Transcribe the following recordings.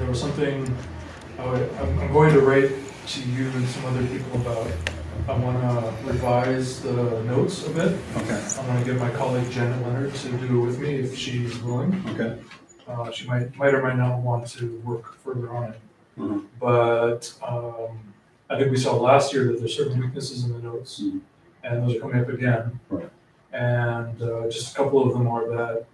there was something I'm going to write to you and some other people about. I want to revise the notes a bit. Okay. I'm going to get my colleague Janet Leonard to do it with me if she's willing. Okay. She might or might not want to work further on it. Mm-hmm. But I think we saw last year that there's certain weaknesses in the notes, Mm-hmm. and those are coming up again. Right. And just a couple of them are that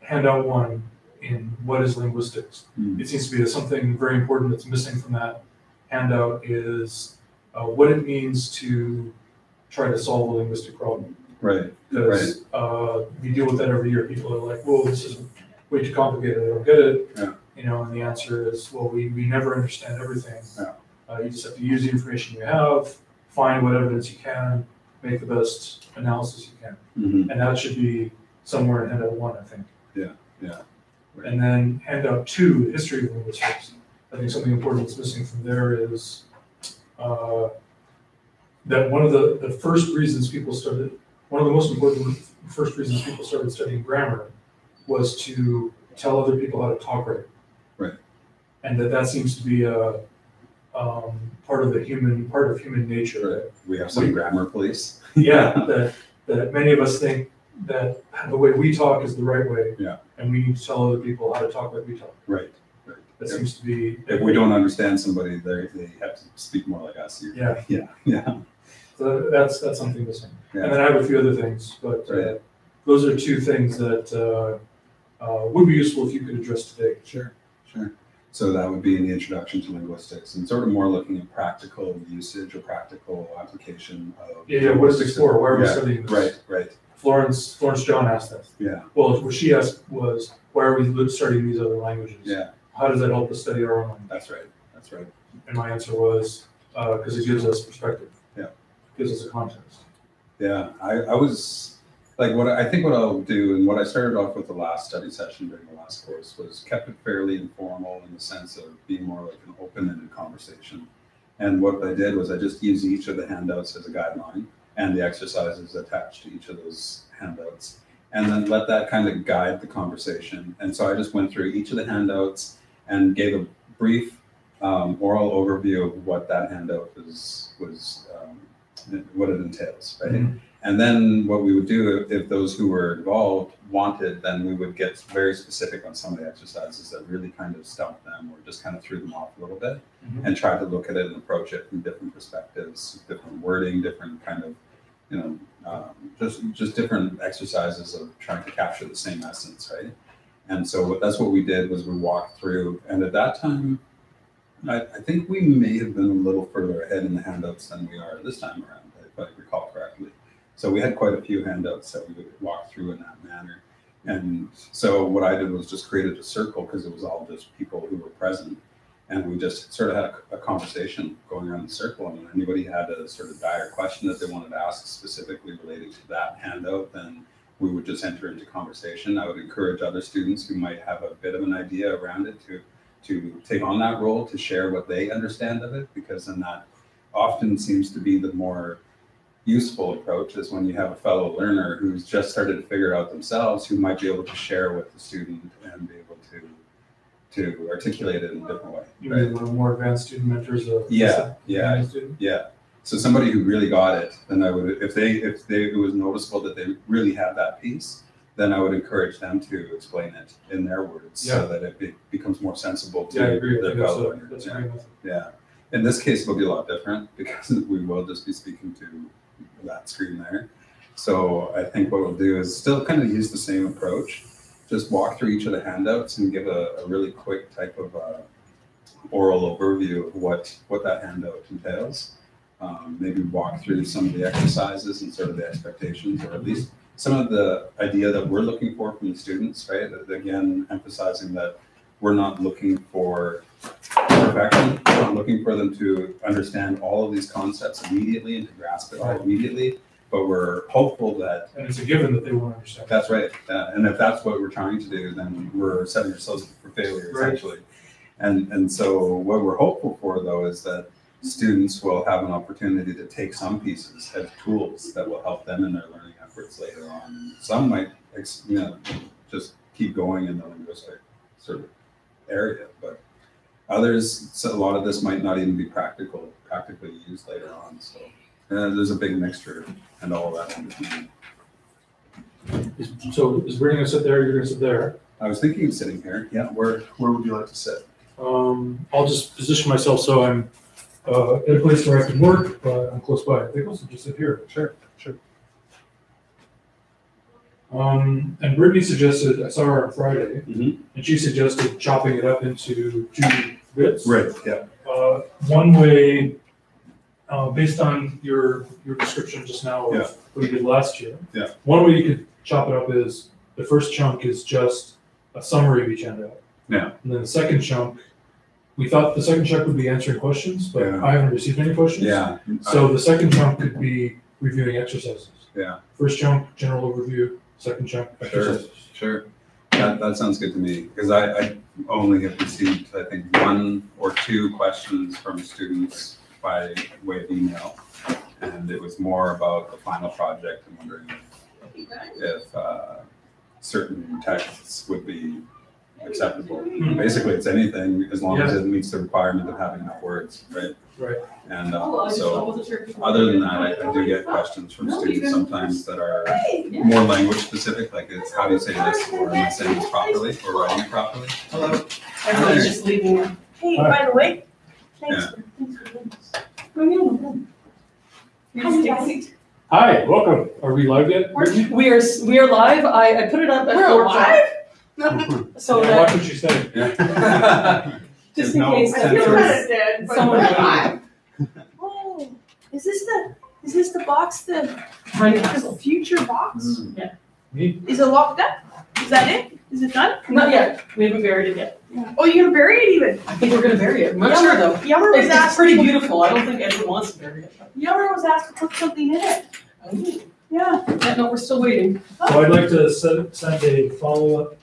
handout one in what is linguistics. Mm-hmm. It seems to be something very important that's missing from that handout is what it means to try to solve a linguistic problem. Right. Because you deal with that every year. People are like, "Whoa, this is way too complicated. I don't get it." Yeah. And the answer is, well, we never understand everything. Yeah. You just have to use the information you have, find what evidence you can, make the best analysis you can. Mm-hmm. And that should be somewhere in handout one, I think. Yeah. Yeah. Right. And then handout two, the history of linguistics. I think something important that's missing from there is that one of the first reasons people started, one of the most important first reasons people started studying grammar was to tell other people how to talk right. Right. And that seems to be a part of human nature. Right. We have some grammar police. Yeah, that many of us think that the way we talk is the right way. Yeah. And we need to tell other people how to talk like we talk. Right. Right. That seems to be. If we don't understand somebody, they have to speak more like us. Yeah. Yeah. Yeah. So that's something missing. Yeah. And then I have a few other things, but right. Those are two things that would be useful if you could address today. Sure. Sure. So that would be in the introduction to linguistics, and sort of more looking at practical usage or practical application of. Yeah. What is Explorer? Why are we studying this? Right. Right. Florence John asked that. Yeah. Well, what she asked was, why are we studying these other languages? Yeah. How does that help us study our own language? That's right. That's right. And my answer was, because it gives us perspective. Yeah. Gives us a context. Yeah. I was like, what I'll do, and what I started off with the last study session during the last course was kept it fairly informal in the sense of being more like an open-ended conversation. And what I did was I just used each of the handouts as a guideline and the exercises attached to each of those handouts, and then let that kind of guide the conversation. And so I just went through each of the handouts and gave a brief oral overview of what that handout was what it entails, right? Mm-hmm. And then what we would do if those who were involved wanted, then we would get very specific on some of the exercises that really kind of stumped them or just kind of threw them off a little bit, mm-hmm. and try to look at it and approach it from different perspectives, different wording, different kind of, just different exercises of trying to capture the same essence, right? And so that's what we did was we walked through, and at that time, I think we may have been a little further ahead in the handouts than we are this time around, if I recall correctly. So we had quite a few handouts that we would walk through in that manner. And so what I did was just created a circle because it was all just people who were present. And we just sort of had a conversation going around the circle. And when anybody had a sort of dire question that they wanted to ask specifically related to that handout, then we would just enter into conversation. I would encourage other students who might have a bit of an idea around it to take on that role, to share what they understand of it, because then that often seems to be the more useful approach, is when you have a fellow learner who's just started to figure it out themselves, who might be able to share with the student and be able to articulate it in a different way. You mean one of the more advanced student mentors? Yeah. So somebody who really got it, then I would, if it was noticeable that they really had that piece, then I would encourage them to explain it in their words, so that it becomes more sensible to their fellow learners. Yeah. In this case, it'll be a lot different because we will just be speaking to that screen there. So I think what we'll do is still kind of use the same approach, just walk through each of the handouts and give a really quick type of oral overview of what that handout entails. Maybe walk through some of the exercises and sort of the expectations, or at least some of the idea that we're looking for from the students, right? Again, emphasizing that we're not looking for perfection. We're not looking for them to understand all of these concepts immediately and to grasp it all immediately, but we're hopeful that... And it's a given that they won't understand. That's right. And if that's what we're trying to do, then we're setting ourselves up for failure, essentially. And so what we're hopeful for, though, is that students will have an opportunity to take some pieces as tools that will help them in their learning efforts later on. Some might, just keep going in the linguistic sort of area, but Others, so a lot of this might not even be practically used later on. So there's a big mixture and all of that in between. So is Brittany gonna sit there, you're gonna sit there? I was thinking of sitting here. Yeah, where would you like to sit? I'll just position myself so I'm at a place where I can work, but I'm close by. I think I'll just sit here. Sure. And Brittany suggested, I saw her on Friday, Mhm. and she suggested chopping it up into 2 bits. Right. Yeah. One way, based on your description just now Yeah. of what you did last year. Yeah. One way you could chop it up is the first chunk is just a summary of each handout. Yeah. And then the second chunk, we thought the second chunk would be answering questions, but Yeah. I haven't received any questions. Yeah. So the second chunk could be reviewing exercises. Yeah. First chunk, general overview, second chunk, exercises. Sure. That sounds good to me because I only have received, I think, 1 or 2 questions from students by way of email. And it was more about the final project and wondering if certain texts would be acceptable. Basically, it's anything as long as it meets the requirement of having enough words, right? Right. And so other than that, I do get questions from students sometimes that are more language specific, like it's how do you say this, or am I saying this properly, or writing it properly? Hello. Everyone's just leaving. Hey, by the way, thanks for doing this. You just take a seat. Hi, welcome. Are we live yet? Brittany? We are live. I put it up at 4 o'clock. So Yeah, that, watch what you say. Yeah. just in No case that censors. there was someone waiting. Oh, is this the box, the Tiny castle. future box? Mm. Me? Is it locked up? Is that it? Is it done? Not yet. We haven't buried it yet. Oh, you're gonna bury it even? I think we're gonna bury it. I'm not sure though. Yummer was It's pretty asking, beautiful. I don't think anyone wants to bury it. Yummer was asked to put something in it. Oh, Yeah. yeah, no, we're still waiting. So I'd like to send a follow-up.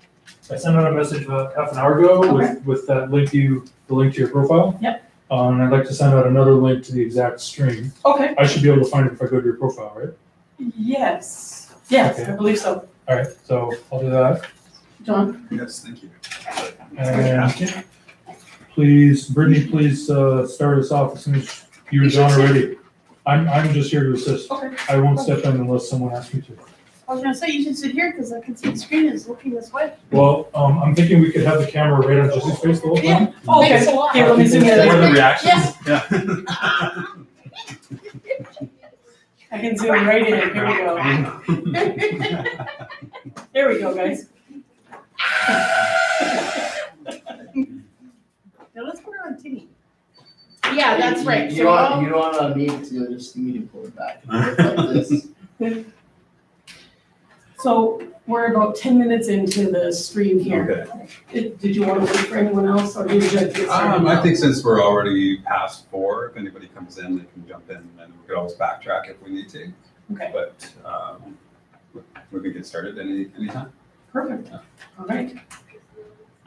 I sent out a message about half an hour ago Okay. with that link the link to your profile. Yep. And I'd like to send out another link to the exact stream. Okay. I should be able to find it if I go to your profile, right? Yes. Yes, Okay. I believe so. All right, so I'll do that. John? Yes, thank you. And Brittany, please start us off as soon as you're done already. I'm just here to assist. Okay. I won't step in unless someone asks me to. I was gonna say you should sit here because I can see the screen is looking this way. Well, I'm thinking we could have the camera right on Jesse's face the whole time. Oh, okay. Thanks a lot. Here, let me zoom in. What are the I reactions? Yeah. can zoom right in. Here we go. There we go, guys. Now let's put her on Timmy. Yeah, that's right. You So don't want me to just me to pull it back and look like this. So we're about 10 minutes into the stream here. Okay. Did you want to wait for anyone else or did you just get started? I think since we're already past 4, if anybody comes in, they can jump in, and we could always backtrack if we need to. Okay, But we can get started anytime. perfect. All right.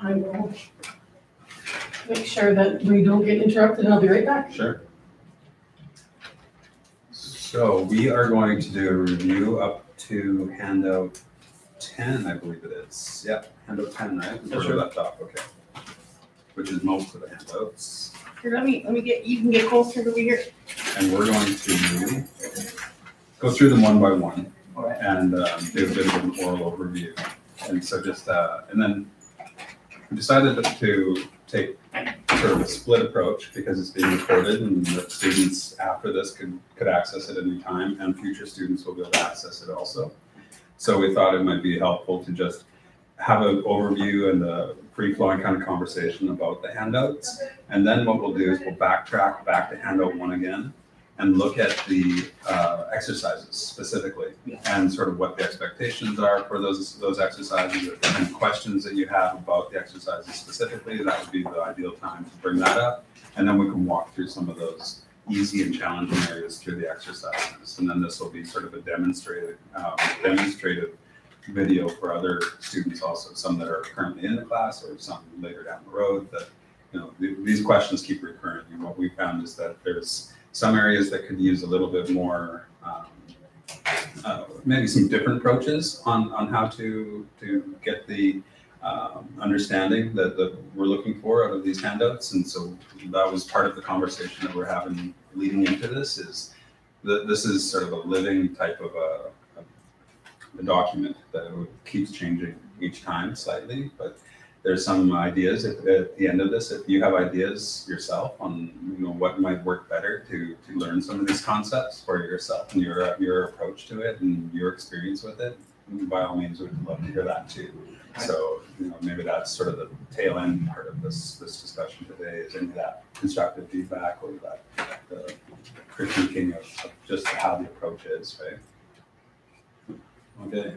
I will make sure that we don't get interrupted and I'll be right back. Sure. So we are going to do a review up to handout 10, I believe it is. Yep, handout 10, right? Where we left off, okay. Which is most of the handouts. Here, let me get, you can get closer to here. And we're going to go through them one by one Alright. and do a bit of an oral overview. And so just, and then we decided to take sort of a split approach because it's being recorded and the students after this could access it any time and future students will be able to access it also. So we thought it might be helpful to just have an overview and a free-flowing kind of conversation about the handouts. And then what we'll do is we'll backtrack back to handout 1 again and look at the exercises specifically and sort of what the expectations are for those exercises. If there are any questions that you have about the exercises specifically, that would be the ideal time to bring that up. And then we can walk through some of those easy and challenging areas through the exercises. And then this will be sort of a demonstrative video for other students also, some that are currently in the class or some later down the road that, you know, these questions keep recurring. And what we found is that there's some areas that could use a little bit more, maybe some different approaches on how to get the understanding that we're looking for out of these handouts. And so that was part of the conversation that we're having leading into this, is that this is sort of a living type of a document that keeps changing each time slightly, but there's some ideas at the end of this. If you have ideas yourself on what might work better to learn some of these concepts for yourself and your approach to it and your experience with it, by all means, we'd love to hear that too. So maybe that's sort of the tail end part of this discussion today, is any of that constructive feedback or that the critiquing of just how the approach is, right? Okay.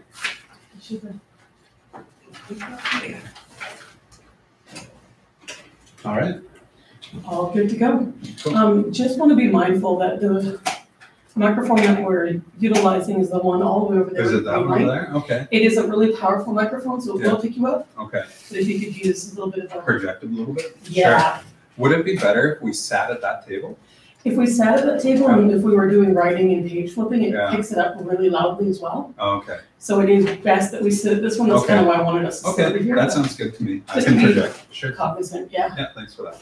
All right. All good to go. Cool. Just want to be mindful that the microphone that we're utilizing is the one all the way over there. Is it that one right? over there? Okay. It is a really powerful microphone, so it Yeah. will pick you up. Okay. But if you could use a little bit of a, Project it a little bit. yeah. Sure. Would it be better if we sat at that table? If we sat at that table and if we were doing writing and page flipping, it Yeah. picks it up really loudly as well. Oh, okay. So it is best that we sit at this one. That's Okay. kind of why I wanted us to sit over Okay. here. That but sounds good to me. I Just can to be- project. Sure. Cognizant, yeah. Yeah. Thanks for that.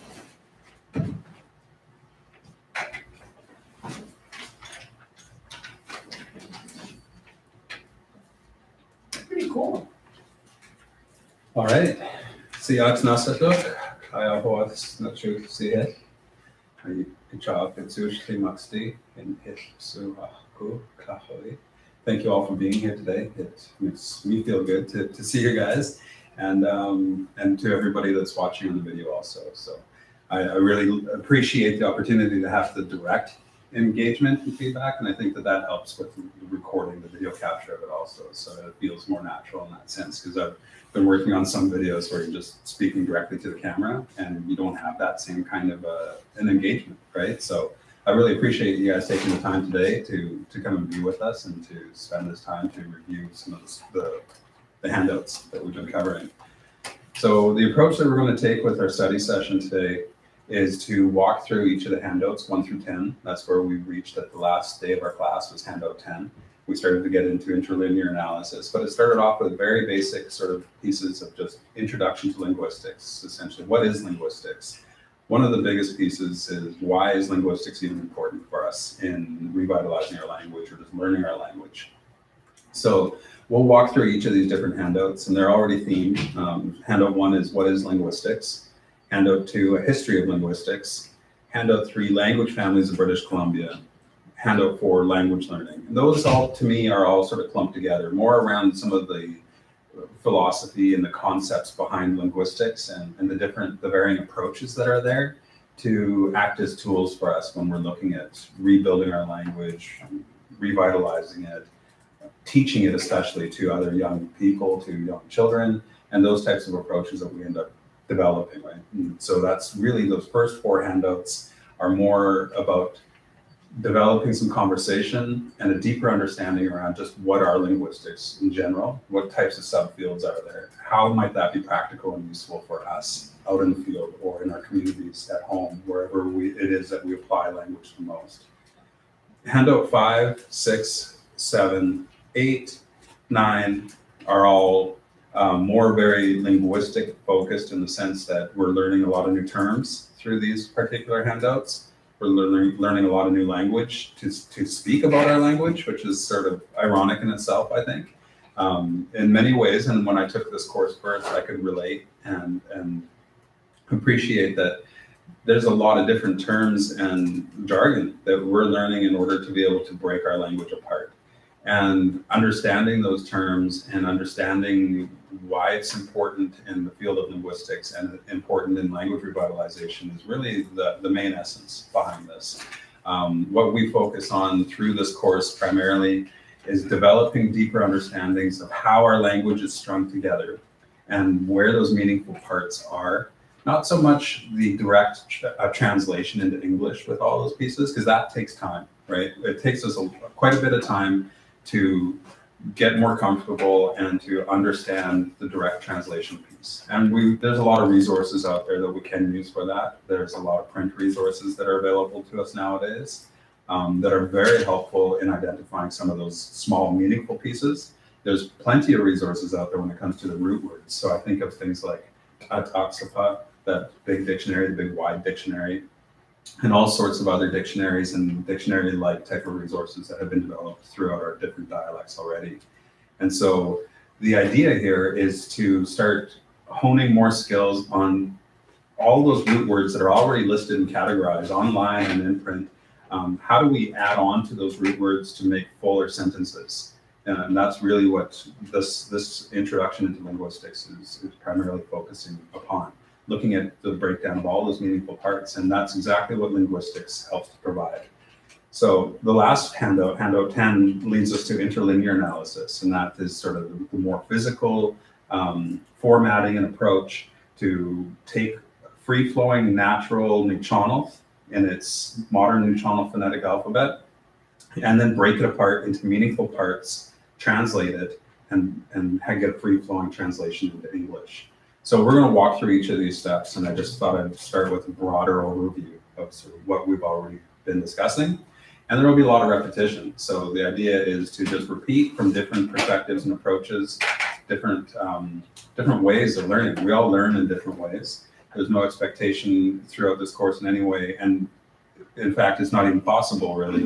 Pretty cool. All right. Siat nasatuk. Kaya hoas nachu siet. Ichab itsushti maxti in hit suhaku kahoi. Thank you all for being here today. It makes me feel good to see you guys, and to everybody that's watching on the video also. So I really appreciate the opportunity to have the direct engagement and feedback, and I think that helps with the recording, the video capture of it also, so it feels more natural in that sense, because I've been working on some videos where you're just speaking directly to the camera and you don't have that same kind of an engagement, right? So I really appreciate you guys taking the time today to come and be with us and to spend this time to review some of the handouts that we've been covering. So the approach that we're going to take with our study session today is to walk through each of the handouts 1 through 10. That's where we reached at the last day of our class, was handout 10. We started to get into interlinear analysis, but it started off with very basic sort of pieces of just introduction to linguistics. Essentially, what is linguistics? One of the biggest pieces is, why is linguistics even important for us in revitalizing our language or just learning our language? So we'll walk through each of these different handouts, and they're already themed. Handout 1 is, what is linguistics? Handout 2, a history of linguistics. Handout 3, language families of British Columbia. Handout 4, language learning. And those all, to me, are all sort of clumped together, more around some of the philosophy and the concepts behind linguistics and the varying approaches that are there to act as tools for us when we're looking at rebuilding our language, revitalizing it, teaching it especially to other young people, to young children, and those types of approaches that we end up developing, right? And so that's really, those first 4 handouts are more about developing some conversation and a deeper understanding around just what are linguistics in general, what types of subfields are there, how might that be practical and useful for us out in the field or in our communities at home, wherever it is that we apply language the most. Handout 5, 6, 7, 8, 9 are all more very linguistic focused, in the sense that we're learning a lot of new terms through these particular handouts. We're learning a lot of new language to speak about our language, which is sort of ironic in itself, I think, in many ways. And when I took this course first, I could relate and appreciate that there's a lot of different terms and jargon that we're learning in order to be able to break our language apart. And understanding those terms and understanding why it's important in the field of linguistics and important in language revitalization is really the main essence behind this. What we focus on through this course primarily is developing deeper understandings of how our language is strung together and where those meaningful parts are. Not so much the direct translation into English with all those pieces, because that takes time, right? It takes us quite a bit of time to get more comfortable and to understand the direct translation piece. And there's a lot of resources out there that we can use for that. There's a lot of print resources that are available to us nowadays that are very helpful in identifying some of those small, meaningful pieces. there's plenty of resources out there when it comes to the root words. So I think of things like Ataxapa, that big dictionary, the big wide dictionary, and all sorts of other dictionaries and dictionary-like type of resources that have been developed throughout our different dialects already. And so the idea here is to start honing more skills on all those root words that are already listed and categorized online and in print. How do we add on to those root words to make fuller sentences? And that's really what this introduction into linguistics is primarily focusing upon, looking at the breakdown of all those meaningful parts. And that's exactly what linguistics helps to provide. So the last handout, handout 10, leads us to interlinear analysis. And that is sort of the more physical formatting and approach to take free-flowing natural New Channel in its modern New Channel phonetic alphabet, and then break it apart into meaningful parts, translate it, and get a free-flowing translation into English. So we're going to walk through each of these steps, and I just thought I'd start with a broader overview of sort of what we've already been discussing. And there will be a lot of repetition. So the idea is to just repeat from different perspectives and approaches, different ways of learning. We all learn in different ways. There's no expectation throughout this course in any way. And in fact, it's not even possible really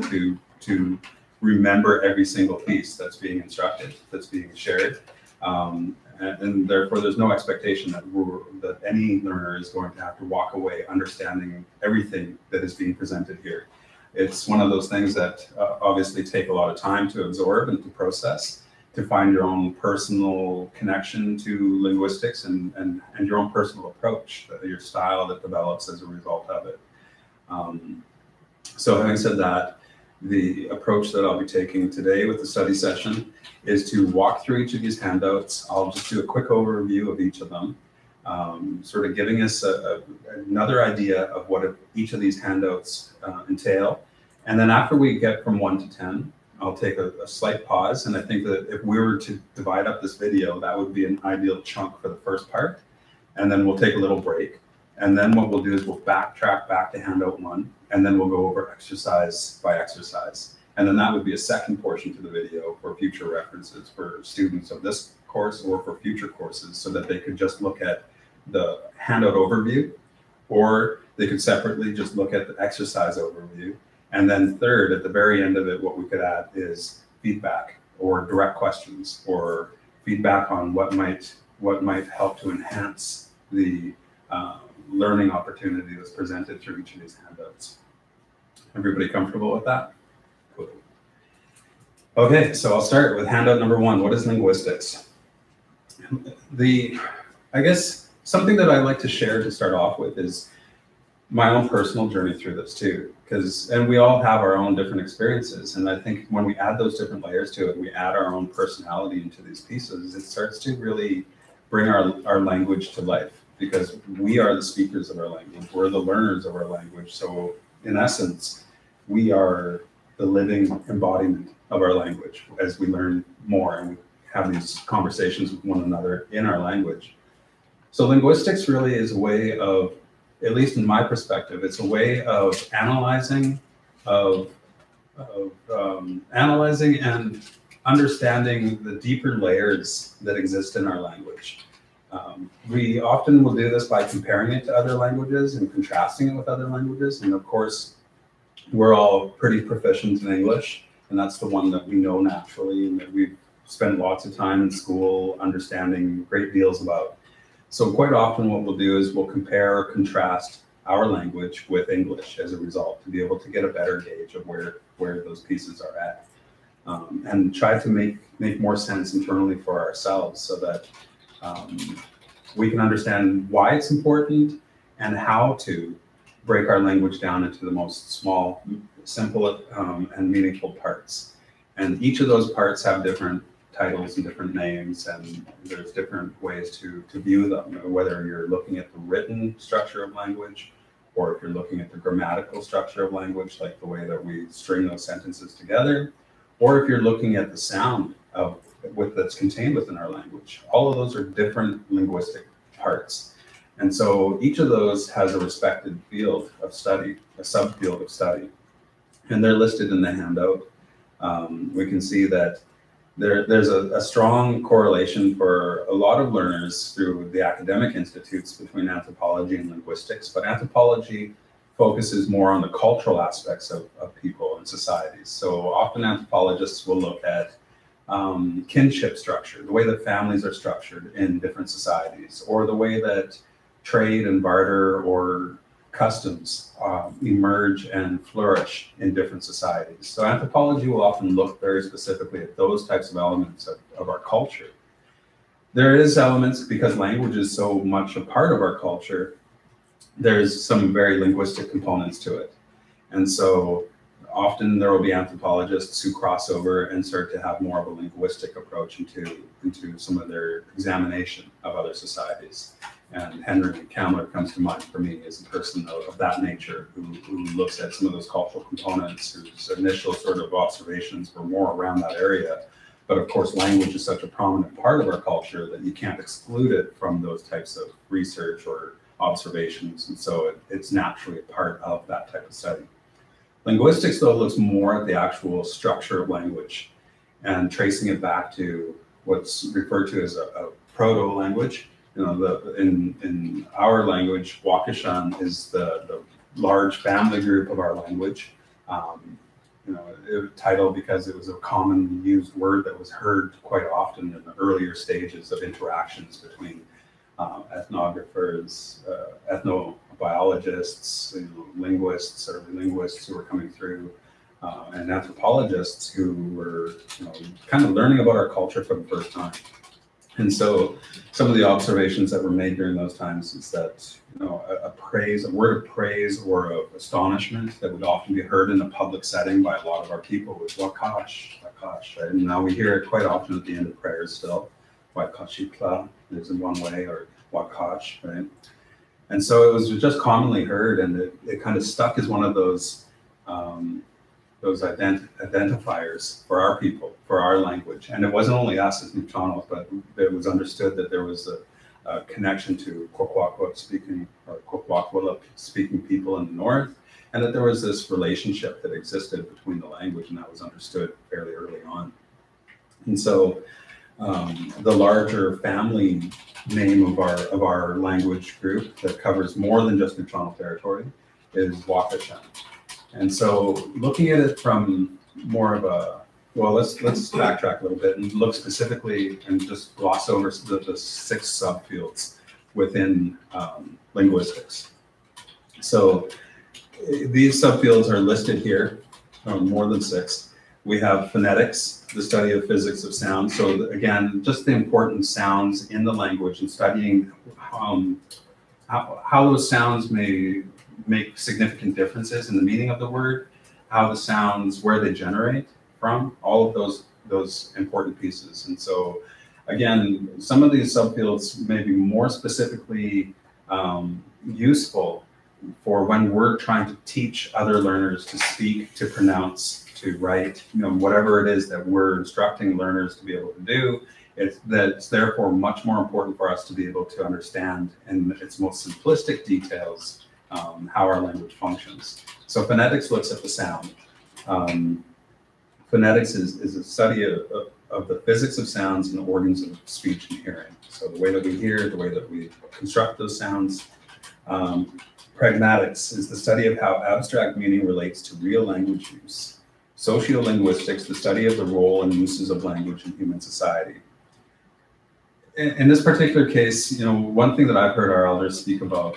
to remember every single piece that's being instructed, that's being shared. And therefore, there's no expectation that any learner is going to have to walk away understanding everything that is being presented here. It's one of those things that obviously take a lot of time to absorb and to process, to find your own personal connection to linguistics and your own personal approach, your style that develops as a result of it. So having said that, the approach that I'll be taking today with the study session is to walk through each of these handouts. I'll just do a quick overview of each of them, sort of giving us another idea of what each of these handouts entail. And then after we get from 1 to 10, I'll take a slight pause. And I think that if we were to divide up this video, that would be an ideal chunk for the first part. And then we'll take a little break. And then what we'll do is we'll backtrack back to handout 1, and then we'll go over exercise by exercise. And then that would be a second portion to the video for future references for students of this course or for future courses, so that they could just look at the handout overview, or they could separately just look at the exercise overview. And then third, at the very end of it, what we could add is feedback or direct questions or feedback on what might help to enhance the learning opportunity that's presented through each of these handouts. Everybody comfortable with that? Cool. Okay, so I'll start with handout number 1. What is linguistics? I guess something that I like to share to start off with is my own personal journey through this too, and we all have our own different experiences. And I think when we add those different layers to it, we add our own personality into these pieces, it starts to really bring our language to life, because we are the speakers of our language. We're the learners of our language. So in essence, we are the living embodiment of our language as we learn more and we have these conversations with one another in our language. So linguistics really is a way of, at least in my perspective, it's a way of analyzing and understanding the deeper layers that exist in our language. We often will do this by comparing it to other languages and contrasting it with other languages. And of course, we're all pretty proficient in English, and that's the one that we know naturally and that we've spent lots of time in school understanding great deals about. So quite often what we'll do is we'll compare or contrast our language with English as a result, to be able to get a better gauge of where those pieces are at, and try to make more sense internally for ourselves, so that we can understand why it's important and how to break our language down into the most small, simple, and meaningful parts. And each of those parts have different titles and different names, and there's different ways to view them, whether you're looking at the written structure of language, or if you're looking at the grammatical structure of language, like the way that we string those sentences together, or if you're looking at the sound that's contained within our language. All of those are different linguistic parts. And so each of those has a respected field of study, a subfield of study, and they're listed in the handout. We can see that there's a strong correlation for a lot of learners through the academic institutes between anthropology and linguistics, but anthropology focuses more on the cultural aspects of people and societies. So often anthropologists will look at kinship structure, the way that families are structured in different societies, or the way that trade and barter or customs emerge and flourish in different societies. So anthropology will often look very specifically at those types of elements of our culture. There is elements, because language is so much a part of our culture, there's some very linguistic components to it. And so often there will be anthropologists who cross over and start to have more of a linguistic approach into some of their examination of other societies. And Henry Kamler comes to mind for me as a person of that nature who looks at some of those cultural components, whose initial sort of observations were more around that area. But of course, language is such a prominent part of our culture that you can't exclude it from those types of research or observations. And so it's naturally a part of that type of study. Linguistics, though, looks more at the actual structure of language and tracing it back to what's referred to as a proto-language. You know, in our language, Waukeshan is the large family group of our language. You know, it was titled because it was a commonly used word that was heard quite often in the earlier stages of interactions between ethnographers, ethnobiologists, linguists, early linguists who were coming through, and anthropologists who were, you know, kind of learning about our culture for the first time. And so some of the observations that were made during those times is that, you know, a word of praise or of astonishment that would often be heard in a public setting by a lot of our people was wakash, wakash, right? And now we hear it quite often at the end of prayers still. Wakashikla is in one way, or wakash, right? And so it was just commonly heard, and it kind of stuck as one of those identifiers for our people, for our language. And it wasn't only us as Neutralists, but it was understood that there was a connection to Kwakwakwa speaking people in the north, and that there was this relationship that existed between the language, and that was understood fairly early on. And so the larger family name of our language group that covers more than just Neutralian territory is Waukeshan. And so looking at it from more of a, well, let's backtrack a little bit and look specifically and just gloss over the 6 subfields within linguistics. So these subfields are listed here, more than 6. We have phonetics, the study of physics of sound. So again, just the important sounds in the language and studying how those sounds may make significant differences in the meaning of the word, how the sounds, where they generate from, all of those important pieces. And so again, some of these subfields may be more specifically useful for when we're trying to teach other learners to speak, to pronounce, to write, you know, whatever it is that we're instructing learners to be able to do. It's therefore much more important for us to be able to understand in its most simplistic details how our language functions. So phonetics looks at the sound. Phonetics is a study of the physics of sounds and organs of speech and hearing. So the way that we hear, the way that we construct those sounds. Pragmatics is the study of how abstract meaning relates to real language use. Sociolinguistics, the study of the role and uses of language in human society. In this particular case, you know, one thing that I've heard our elders speak about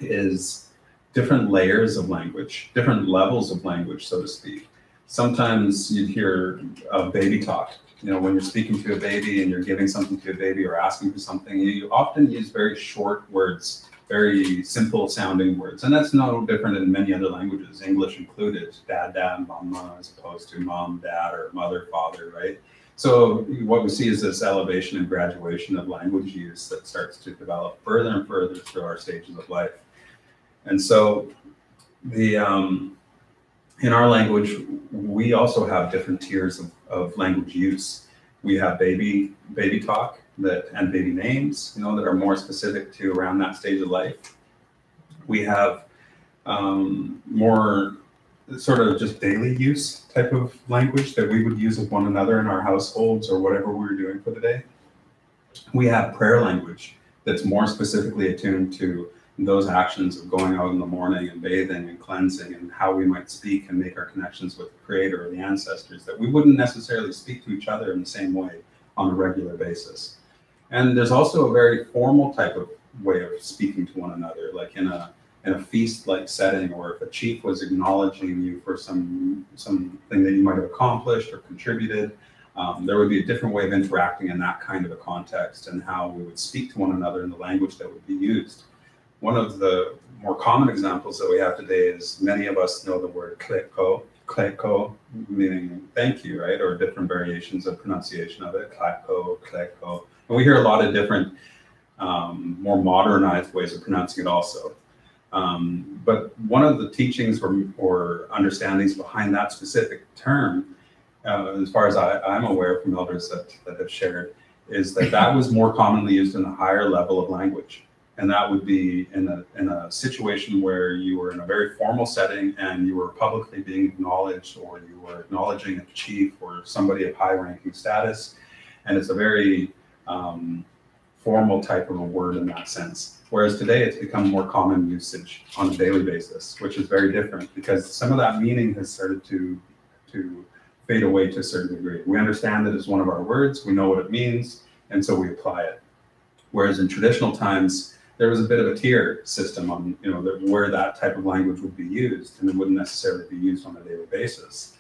is different layers of language, different levels of language, so to speak. Sometimes you'd hear baby talk. You know, when you're speaking to a baby and you're giving something to a baby or asking for something, you often use very short words, very simple sounding words. And that's no different in many other languages, English included, dad, dad, mama, as opposed to mom, dad, or mother, father, right? So what we see is this elevation and graduation of language use that starts to develop further and further through our stages of life. And so in our language, we also have different tiers of language use. We have baby talk and baby names, you know, that are more specific to around that stage of life. We have more sort of just daily use type of language that we would use with one another in our households or whatever we were doing for the day. We have prayer language that's more specifically attuned to those actions of going out in the morning and bathing and cleansing and how we might speak and make our connections with the Creator or the ancestors that we wouldn't necessarily speak to each other in the same way on a regular basis. And there's also a very formal type of way of speaking to one another, like in a feast-like setting, or if a chief was acknowledging you for something that you might have accomplished or contributed, there would be a different way of interacting in that kind of a context and how we would speak to one another in the language that would be used. One of the more common examples that we have today is many of us know the word kleko, meaning thank you, right? Or different variations of pronunciation of it, kleko. And we hear a lot of different, more modernized ways of pronouncing it also. But one of the teachings or understandings behind that specific term, as far as I'm aware from elders that have shared, is that was more commonly used in a higher level of language. And that would be in a situation where you were in a very formal setting and you were publicly being acknowledged, or you were acknowledging a chief or somebody of high ranking status. And it's a very formal type of a word in that sense. Whereas today it's become more common usage on a daily basis, which is very different because some of that meaning has started to fade away to a certain degree. We understand that it's one of our words, we know what it means, and so we apply it. Whereas in traditional times, there was a bit of a tier system on, where that type of language would be used, and it wouldn't necessarily be used on a daily basis.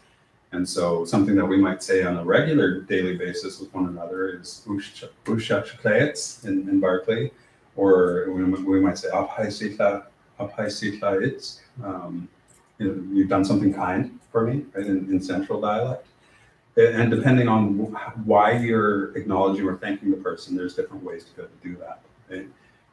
And so something that we might say on a regular daily basis with one another is "Ushachklets" in Berkeley, or we might say "Aphaisitla you've done something kind for me," right, in Central dialect. And depending on why you're acknowledging or thanking the person, there's different ways to be able to do that. Right?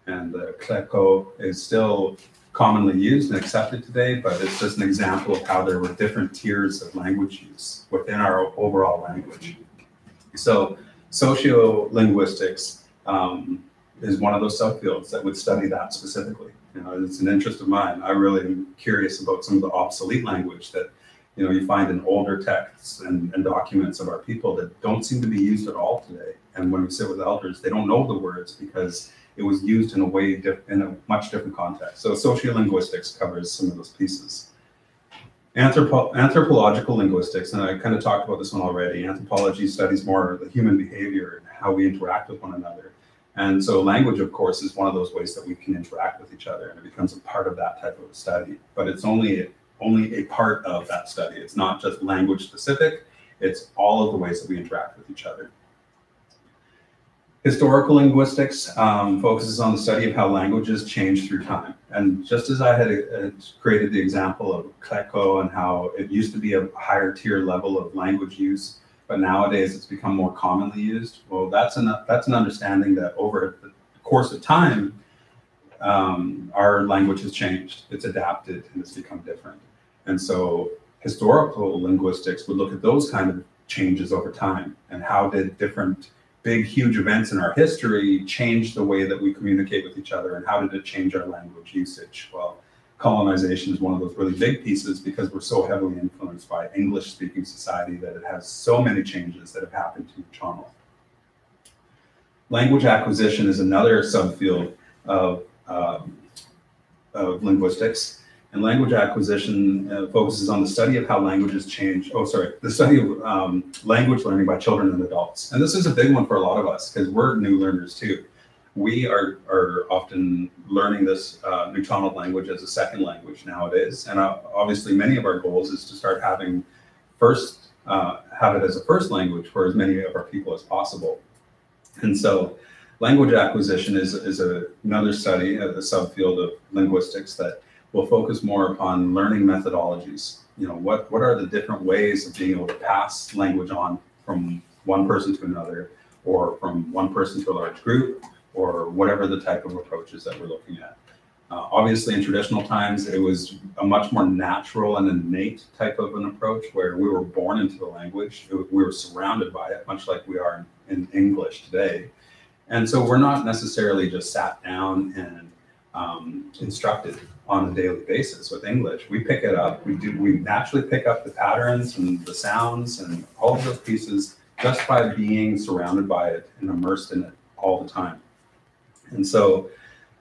And kleko is still commonly used and accepted today, but it's just an example of how there were different tiers of language use within our overall language. So sociolinguistics is one of those subfields that would study that specifically. It's an interest of mine. I really am curious about some of the obsolete language that you find in older texts and documents of our people that don't seem to be used at all today. And when we sit with elders, they don't know the words because it was used in a much different context. So sociolinguistics covers some of those pieces. Anthropological linguistics, and I kind of talked about this one already. Anthropology studies more the human behavior and how we interact with one another. And so language, of course, is one of those ways that we can interact with each other, and it becomes a part of that type of study. But it's only a part of that study. It's not just language specific, it's all of the ways that we interact with each other. Historical linguistics focuses on the study of how languages change through time. And just as I had created the example of kleko and how it used to be a higher tier level of language use, but nowadays it's become more commonly used. Well, that's an understanding that over the course of time, our language has changed, it's adapted, and it's become different. And so historical linguistics would look at those kind of changes over time and how did different big, huge events in our history change the way that we communicate with each other, and how did it change our language usage? Well, colonization is one of those really big pieces because we're so heavily influenced by English-speaking society that it has so many changes that have happened to each channel. Language acquisition is another subfield of linguistics. And language acquisition focuses on the study of how languages change. The study of language learning by children and adults. And this is a big one for a lot of us because we're new learners too. We are often learning this new channeled language as a second language nowadays. And obviously many of our goals is to start having have it as a first language for as many of our people as possible. And so language acquisition is another study, a subfield of linguistics that will focus more upon learning methodologies. What are the different ways of being able to pass language on from one person to another, or from one person to a large group, or whatever the type of approaches that we're looking at. Obviously, in traditional times, it was a much more natural and innate type of an approach where we were born into the language. We were surrounded by it, much like we are in English today. And so we're not necessarily just sat down and instructed on a daily basis with English. We pick it up. We naturally pick up the patterns and the sounds and all of those pieces just by being surrounded by it and immersed in it all the time. And so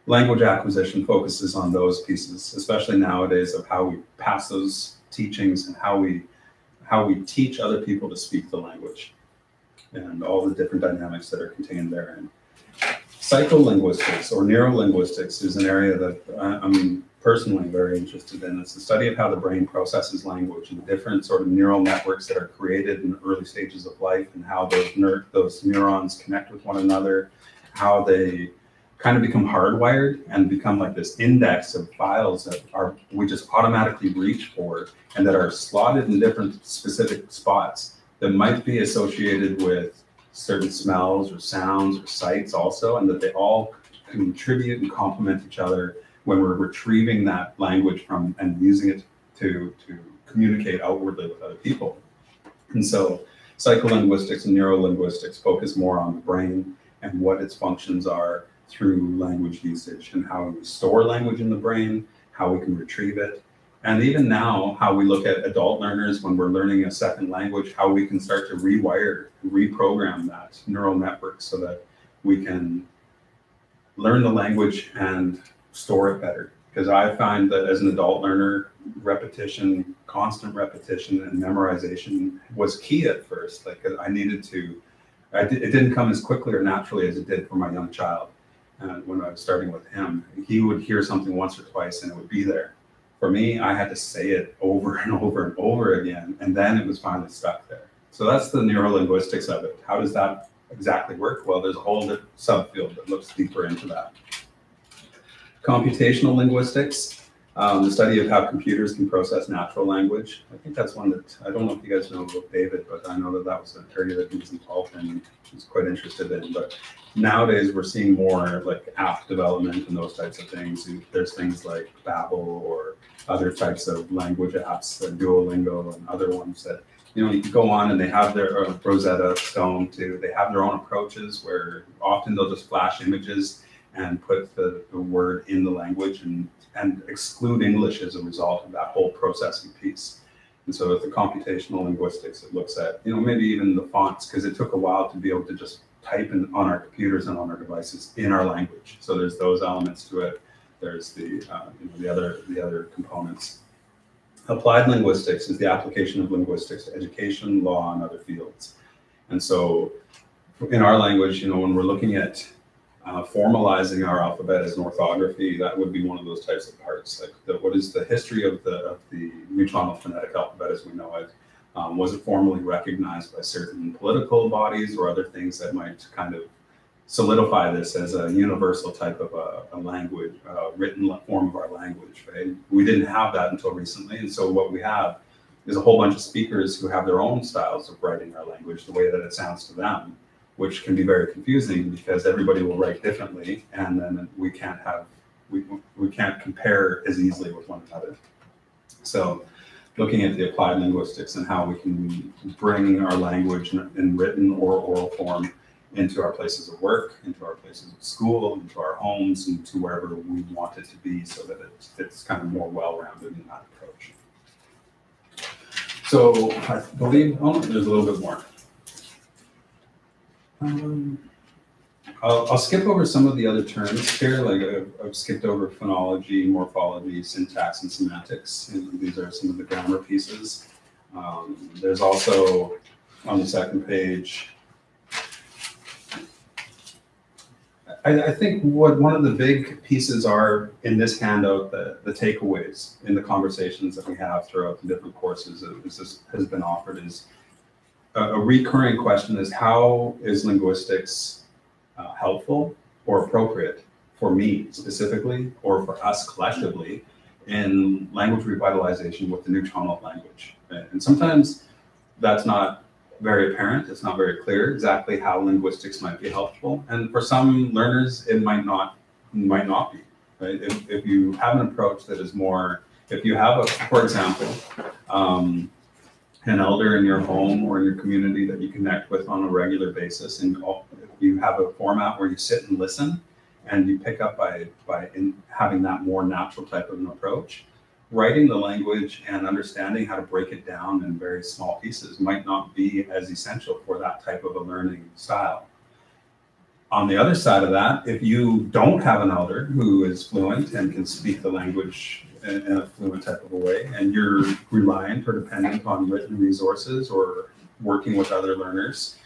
language acquisition focuses on those pieces, especially nowadays, of how we pass those teachings and how we teach other people to speak the language and all the different dynamics that are contained therein. Psycholinguistics or neurolinguistics is an area that I'm personally very interested in. It's the study of how the brain processes language and the different sort of neural networks that are created in the early stages of life and how those neurons connect with one another, how they kind of become hardwired and become like this index of files that we just automatically reach for and that are slotted in different specific spots that might be associated with certain smells or sounds or sights also, and that they all contribute and complement each other when we're retrieving that language from and using it to communicate outwardly with other people. And so psycholinguistics and neurolinguistics focus more on the brain and what its functions are through language usage and how we store language in the brain, how we can retrieve it. And even now, how we look at adult learners when we're learning a second language, how we can start to reprogram that neural network so that we can learn the language and store it better. Because I find that as an adult learner, repetition, constant repetition and memorization was key at first. Like I needed to, it didn't come as quickly or naturally as it did for my young child. And when I was starting with him, he would hear something once or twice and it would be there. For me, I had to say it over and over and over again, and then it was finally stuck there. So that's the neurolinguistics of it. How does that exactly work? Well, there's a whole subfield that looks deeper into that. Computational linguistics, the study of how computers can process natural language. I think that's one that, I don't know if you guys know about David, but I know that that was an area that he was involved in and was quite interested in. But nowadays we're seeing more like app development and those types of things. There's things like Babbel or other types of language apps, Duolingo and other ones that, you know, you can go on and they have their Rosetta Stone too. They have their own approaches where often they'll just flash images and put the word in the language and exclude English as a result of that whole processing piece. And so with the computational linguistics, it looks at, you know, maybe even the fonts, because it took a while to be able to just type in on our computers and on our devices in our language. So there's those elements to it. There's the the other components. Applied linguistics is the application of linguistics to education, law, and other fields. And so in our language, you know, when we're looking at formalizing our alphabet as an orthography, that would be one of those types of parts. Like what is the history of the Mutual phonetic alphabet as we know it? Was it formally recognized by certain political bodies or other things that might kind of solidify this as a universal type of a language, written form of our language, right? We didn't have that until recently. And so what we have is a whole bunch of speakers who have their own styles of writing our language, the way that it sounds to them, which can be very confusing because everybody will write differently. And then we can't compare as easily with one another. So looking at the applied linguistics and how we can bring our language in written or oral form into our places of work, into our places of school, into our homes, and to wherever we want it to be so that it's kind of more well-rounded in that approach. So I believe, there's a little bit more. I'll skip over some of the other terms here, like I've skipped over phonology, morphology, syntax, and semantics. And these are some of the grammar pieces. There's also, on the second page, I think what one of the big pieces are in this handout, the takeaways in the conversations that we have throughout the different courses that has been offered is a recurring question is, how is linguistics helpful or appropriate for me specifically or for us collectively in language revitalization with the new tonal language? And sometimes that's not very apparent. It's not very clear exactly how linguistics might be helpful. And for some learners, it might not be, right? If you have an approach that is more, if you have for example, an elder in your home or in your community that you connect with on a regular basis, and if you have a format where you sit and listen and you pick up by having that more natural type of an approach. Writing the language and understanding how to break it down in very small pieces might not be as essential for that type of a learning style. On the other side of that, if you don't have an elder who is fluent and can speak the language in a fluent type of a way, and you're reliant or dependent on written resources or working with other learners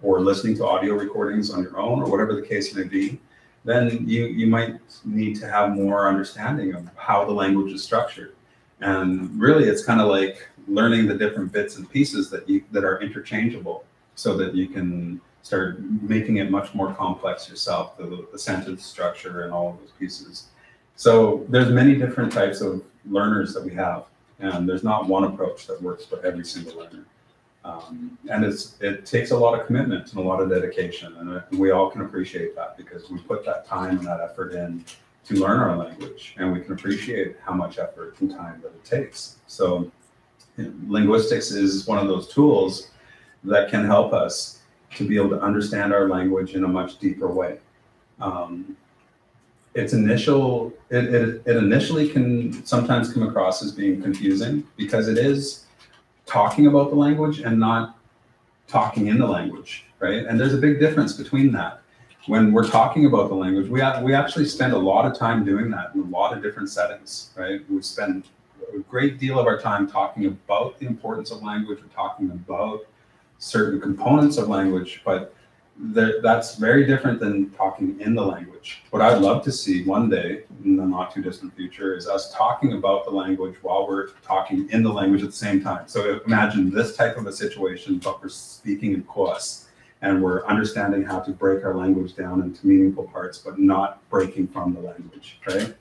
or listening to audio recordings on your own or whatever the case may be, then you might need to have more understanding of how the language is structured. And really, it's kind of like learning the different bits and pieces that are interchangeable so that you can start making it much more complex yourself, the sentence structure and all of those pieces. So there's many different types of learners that we have, and there's not one approach that works for every single learner. And it takes a lot of commitment and a lot of dedication, and we all can appreciate that because we put that time and that effort in to learn our language, and we can appreciate how much effort and time that it takes. So linguistics is one of those tools that can help us to be able to understand our language in a much deeper way. It initially can sometimes come across as being confusing because it is talking about the language and not talking in the language, right? And there's a big difference between that. When we're talking about the language, we actually spend a lot of time doing that in a lot of different settings, right? We spend a great deal of our time talking about the importance of language. We're talking about certain components of language, but that's very different than talking in the language. What I'd love to see one day in the not too distant future is us talking about the language while we're talking in the language at the same time. So imagine this type of a situation, but we're speaking in Koas and we're understanding how to break our language down into meaningful parts, but not breaking from the language, right?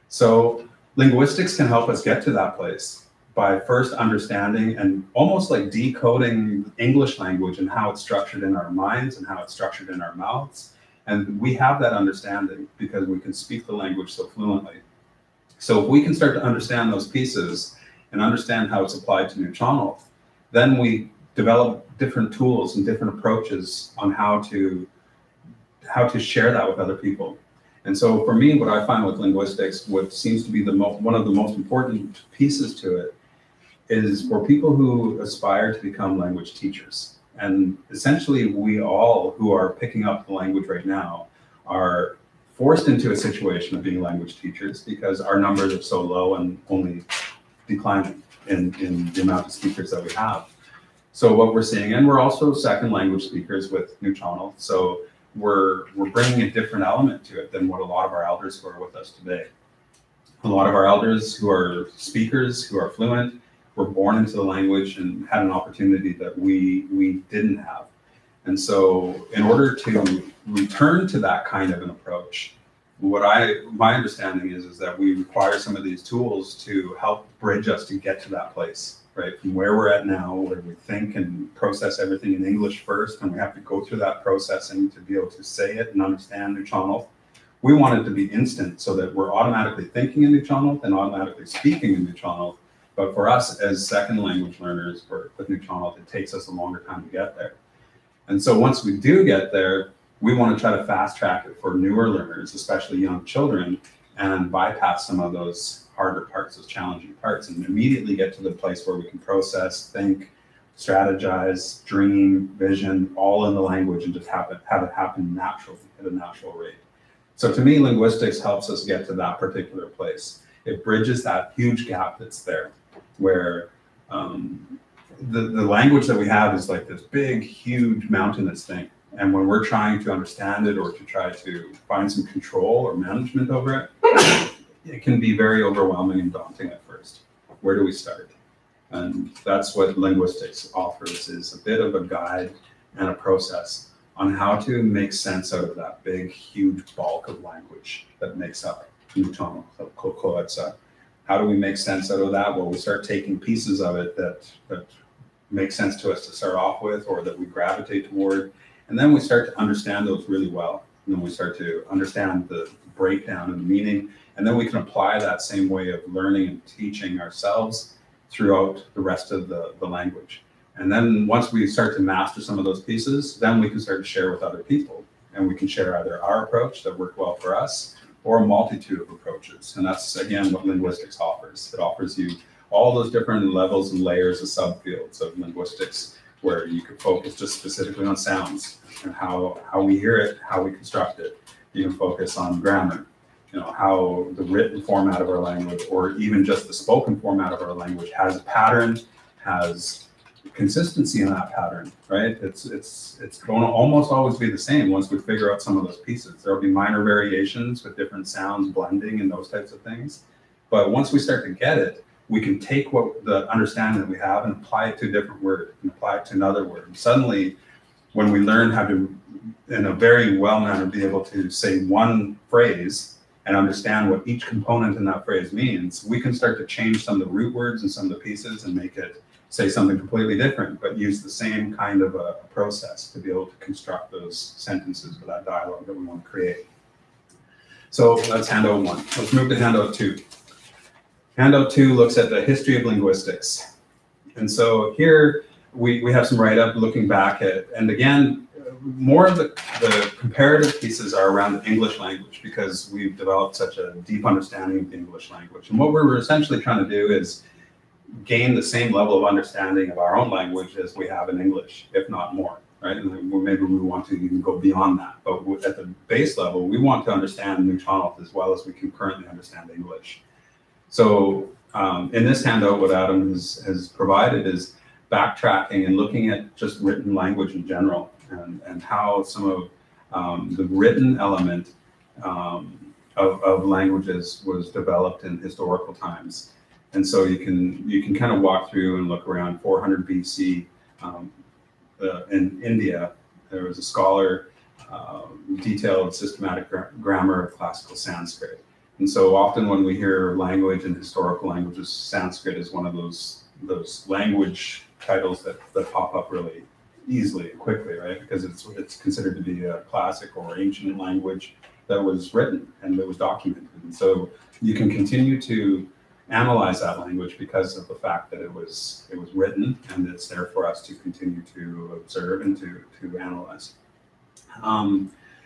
So linguistics can help us get to that place by first understanding and almost like decoding English language and how it's structured in our minds and how it's structured in our mouths. And we have that understanding because we can speak the language so fluently. So if we can start to understand those pieces and understand how it's applied to Nuu-chah-nulth, then we develop different tools and different approaches on how to share that with other people. And so for me, what I find with linguistics, what seems to be one of the most important pieces to it is for people who aspire to become language teachers. And essentially, we all who are picking up the language right now are forced into a situation of being language teachers because our numbers are so low and only declining in the amount of speakers that we have. So what we're seeing, and we're also second language speakers with Nuu-chah-nulth, so we're bringing a different element to it than what a lot of our elders who are with us today. A lot of our elders who are speakers, who are fluent, were born into the language and had an opportunity that we didn't have. And so in order to return to that kind of an approach, my understanding is that we require some of these tools to help bridge us to get to that place, right? From where we're at now, where we think and process everything in English first, and we have to go through that processing to be able to say it and understand Nuu-chah-nulth. We want it to be instant so that we're automatically thinking in Nuu-chah-nulth and automatically speaking in Nuu-chah-nulth. But for us as second language learners with Nuu-chah-nulth, it takes us a longer time to get there. And so once we do get there, we want to try to fast track it for newer learners, especially young children, and bypass some of those harder parts, those challenging parts, and immediately get to the place where we can process, think, strategize, dream, vision, all in the language and just have it happen naturally at a natural rate. So to me, linguistics helps us get to that particular place. It bridges that huge gap that's there, where the language that we have is like this big, huge mountainous thing. And when we're trying to understand it or to try to find some control or management over it, it can be very overwhelming and daunting at first. Where do we start? And that's what linguistics offers, is a bit of a guide and a process on how to make sense out of that big, huge bulk of language that makes up Nuu-chah-nulth, of Kokoetsa. How do we make sense out of that? Well, we start taking pieces of it that make sense to us to start off with, or that we gravitate toward, and then we start to understand those really well. And then we start to understand the breakdown and the meaning, and then we can apply that same way of learning and teaching ourselves throughout the rest of the language. And then once we start to master some of those pieces, then we can start to share with other people. and we can share either our approach that worked well for us or a multitude of approaches. And that's, again, what linguistics offers. It offers you all those different levels and layers of subfields of linguistics, where you could focus just specifically on sounds and how we hear it, how we construct it. You can focus on grammar, how the written format of our language, or even just the spoken format of our language, has a pattern, has consistency in that pattern, right? It's going to almost always be the same once we figure out some of those pieces. There'll be minor variations with different sounds, blending, and those types of things. But once we start to get it, we can take what the understanding that we have and apply it to a different word and apply it to another word. And suddenly, when we learn how to, in a very well manner, be able to say one phrase and understand what each component in that phrase means, we can start to change some of the root words and some of the pieces and make it say something completely different, but use the same kind of a process to be able to construct those sentences or that dialogue that we want to create. So that's handout 1. Let's move to handout 2. Handout 2 looks at the history of linguistics. And so here we have some write-up looking back at, and again, more of the comparative pieces are around the English language, because we've developed such a deep understanding of the English language. And what we're essentially trying to do is gain the same level of understanding of our own language as we have in English, if not more, right? And maybe we want to even go beyond that. But at the base level, we want to understand Newtonal as well as we can currently understand English. So in this handout, what Adam has provided is backtracking and looking at just written language in general, and how some of the written element of languages was developed in historical times. And so you can kind of walk through and look around 400 BC in India. There was a scholar, detailed systematic grammar of classical Sanskrit. And so often when we hear language and historical languages, Sanskrit is one of those language titles that pop up really easily and quickly, right? Because it's considered to be a classic or ancient language that was written and that was documented. And so you can continue to analyze that language because of the fact that it was written, and it's there for us to continue to observe and to analyze.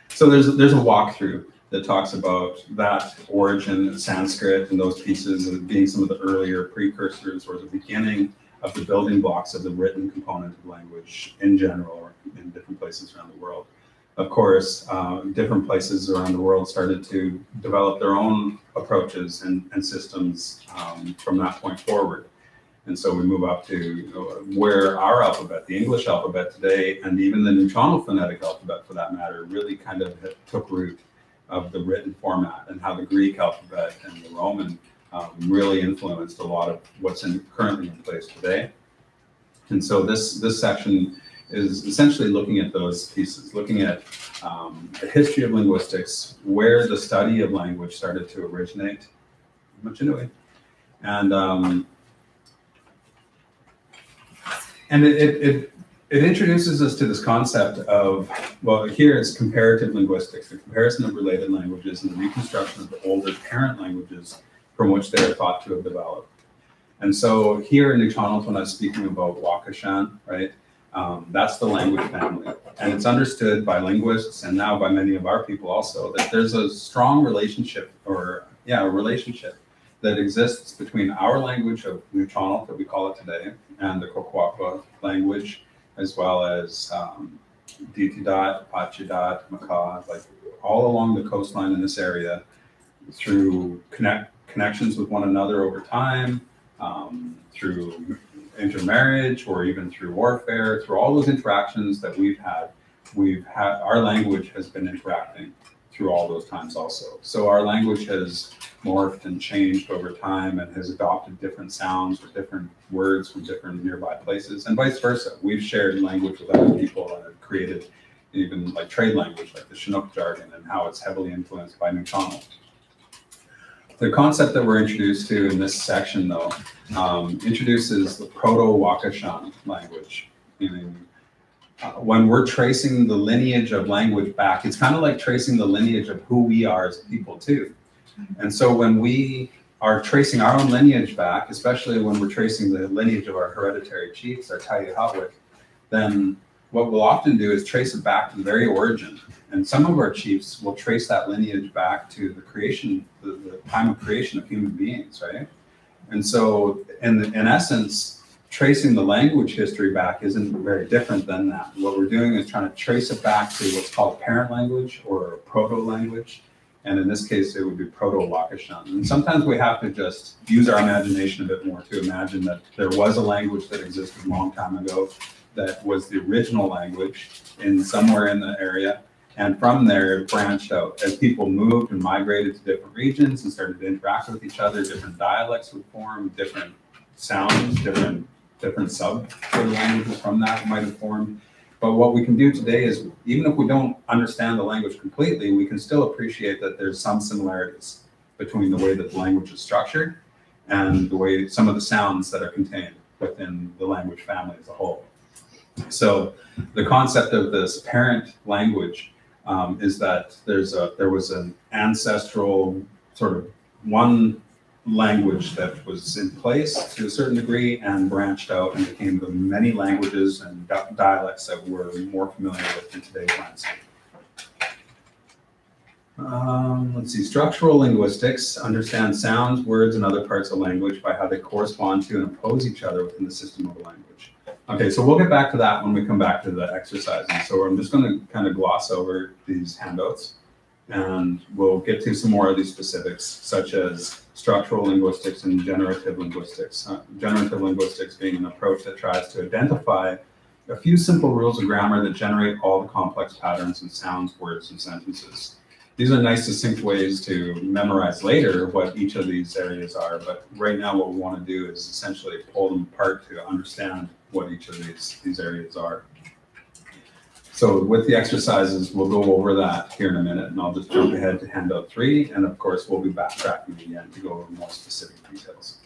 So there's a walkthrough that talks about that origin of Sanskrit and those pieces as being some of the earlier precursors or the beginning of the building blocks of the written component of language in general, or in different places around the world. Of course, different places around the world started to develop their own approaches and systems from that point forward. And so we move up to where our alphabet, the English alphabet today, and even the Newtonal phonetic alphabet for that matter, really kind of took root of the written format, and how the Greek alphabet and the Roman really influenced a lot of what's currently in place today. And so this section is essentially looking at those pieces, looking at the history of linguistics, where the study of language started to originate, much anyway, and it introduces us to this concept of, well, here is comparative linguistics, the comparison of related languages and the reconstruction of the older parent languages from which they are thought to have developed. And so here in Newtonal, when I was speaking about Wakashan, right, that's the language family. And it's understood by linguists, and now by many of our people also, that there's a strong relationship, a relationship that exists between our language of Newtonal, that we call it today, and the Kwakwakwa language, as well as Ditidat, Pachidat, Makah, like all along the coastline in this area, through connections with one another over time, through intermarriage, or even through warfare, through all those interactions that we've had, our language has been interacting through all those times also. So our language has morphed and changed over time and has adopted different sounds or different words from different nearby places, and vice versa. We've shared language with other people and have created even like trade language, like the Chinook jargon, and how it's heavily influenced by Newtonal. The concept that we're introduced to in this section, though, introduces the Proto-Wakashan language. When we're tracing the lineage of language back, it's kind of like tracing the lineage of who we are as people too. And so when we are tracing our own lineage back, especially when we're tracing the lineage of our hereditary chiefs, our Tayuhatwik, then what we'll often do is trace it back to the very origin And some of our chiefs will trace that lineage back to the creation, the time of creation of human beings, right? And so in essence, tracing the language history back isn't very different than that. What we're doing is trying to trace it back to what's called a parent language or a proto-language. And in this case, it would be Proto-Waukeshan. And sometimes we have to just use our imagination a bit more to imagine that there was a language that existed a long time ago that was the original language in somewhere in the area. And from there, it branched out. As people moved and migrated to different regions and started to interact with each other, different dialects would form, different sounds, different sub languages from that might have formed. But what we can do today is, even if we don't understand the language completely, we can still appreciate that there's some similarities between the way that the language is structured and the way some of the sounds that are contained within the language family as a whole. So the concept of this parent language is that there was an ancestral sort of one language that was in place to a certain degree and branched out and became the many languages and dialects that we're more familiar with in today's landscape. Let's see, structural linguistics understands sounds, words, and other parts of language by how they correspond to and oppose each other within the system of a language. Okay, so we'll get back to that when we come back to the exercises. So I'm just going to kind of gloss over these handouts, and we'll get to some more of these specifics, such as structural linguistics and generative linguistics. Generative linguistics being an approach that tries to identify a few simple rules of grammar that generate all the complex patterns in sounds, words, and sentences. These are nice, succinct ways to memorize later what each of these areas are, but right now what we want to do is essentially pull them apart to understand what each of these areas are. So with the exercises, we'll go over that here in a minute, and I'll just jump ahead to handout 3, and of course we'll be backtracking again to go over more specific details.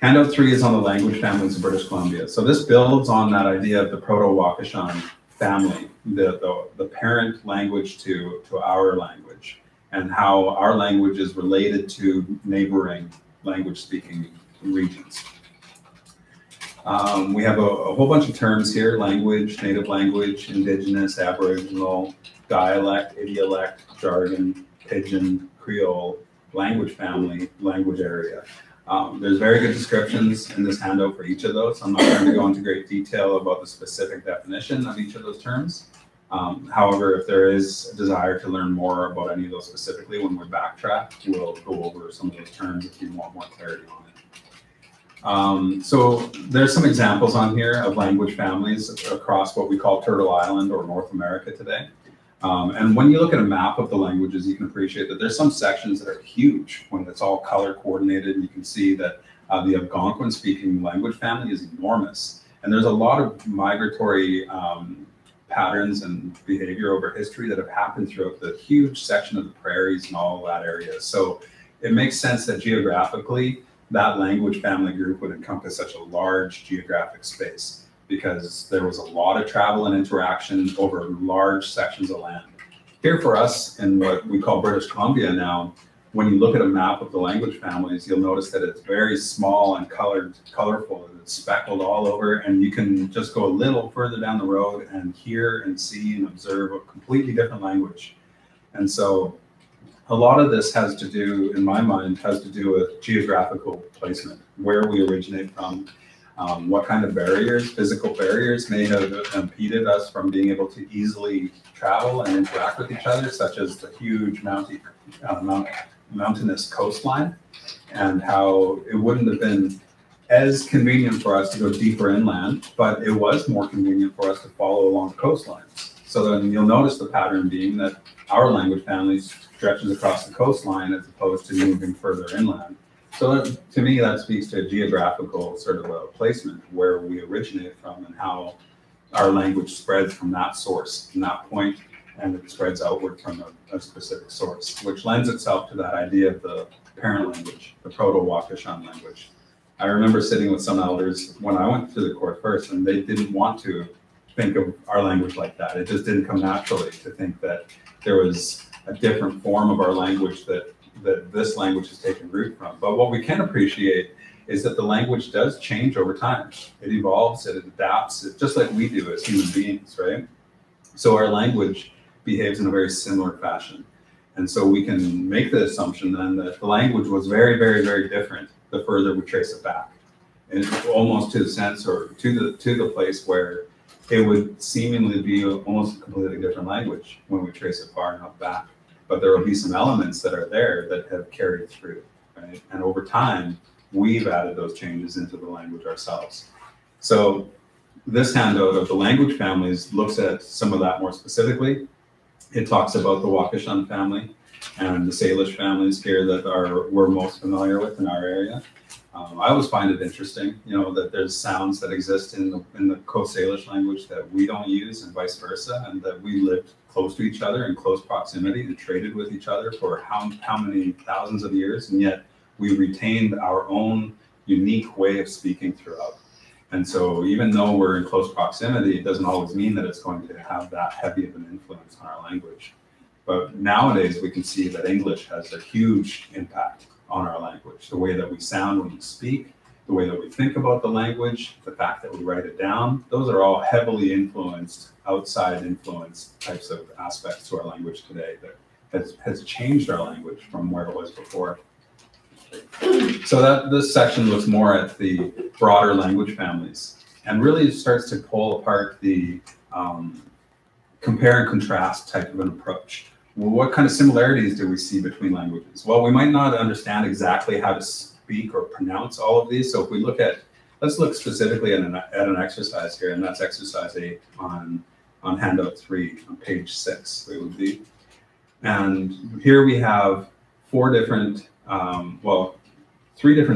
Handout 3 is on the language families of British Columbia. So this builds on that idea of the Proto-Waukeshan family, the parent language to our language, and how our language is related to neighboring language-speaking regions. We have a whole bunch of terms here: language, native language, indigenous, aboriginal, dialect, idiolect, jargon, pidgin, Creole, language family, language area. There's very good descriptions in this handout for each of those. I'm not going to go into great detail about the specific definition of each of those terms. However, if there is a desire to learn more about any of those specifically, when we backtrack, we'll go over some of those terms if you want more clarity on it. So there's some examples on here of language families across what we call Turtle Island or North America today. And when you look at a map of the languages, you can appreciate that there's some sections that are huge when it's all color coordinated. You can see that the Algonquin speaking language family is enormous. And there's a lot of migratory patterns and behavior over history that have happened throughout the huge section of the prairies and all of that area. So it makes sense that geographically, that language family group would encompass such a large geographic space, because there was a lot of travel and interaction over large sections of land. Here for us in what we call British Columbia now, when you look at a map of the language families, you'll notice that it's very small and colorful. It's speckled all over, and you can just go a little further down the road and hear and see and observe a completely different language. And so a lot of this has to do, in my mind, has to do with geographical placement, where we originate from. What kind of barriers, physical barriers, may have impeded us from being able to easily travel and interact with each other, such as the huge mountainous coastline, and how it wouldn't have been as convenient for us to go deeper inland, but it was more convenient for us to follow along coastlines. So then you'll notice the pattern being that our language family stretches across the coastline as opposed to moving further inland. So that, to me, that speaks to a geographical sort of a placement where we originate from and how our language spreads from that source, from that point, and it spreads outward from a specific source, which lends itself to that idea of the parent language, the Proto-Waukeshan language. I remember sitting with some elders when I went to the court first, and they didn't want to think of our language like that. It just didn't come naturally to think that there was a different form of our language that this language has taken root from. But what we can appreciate is that the language does change over time. It evolves, it adapts, just like we do as human beings, right? So our language behaves in a very similar fashion. And so we can make the assumption then that the language was very, very, very different the further we trace it back. And almost to the sense or to the place where it would seemingly be almost a completely different language when we trace it far enough back. But there will be some elements that are there that have carried through, right? And over time, we've added those changes into the language ourselves. So this handout of the language families looks at some of that more specifically. It talks about the Waukeshan family and the Salish families here that we're most familiar with in our area. I always find it interesting, that there's sounds that exist in the Coast Salish language that we don't use and vice versa, and that we lived close to each other in close proximity and traded with each other for how many thousands of years, and yet we retained our own unique way of speaking throughout. And so even though we're in close proximity, it doesn't always mean that it's going to have that heavy of an influence on our language. But nowadays we can see that English has a huge impact on our language, the way that we sound when we speak, the way that we think about the language, the fact that we write it down, those are all heavily influenced, outside influence types of aspects to our language today that has changed our language from where it was before. So this section looks more at the broader language families and really starts to pull apart the compare and contrast type of an approach. Well, what kind of similarities do we see between languages? Well, we might not understand exactly how to speak or pronounce all of these. So if we let's look specifically at an exercise here, and that's exercise 8 on handout 3 on page 6, it would be. And here we have 3 different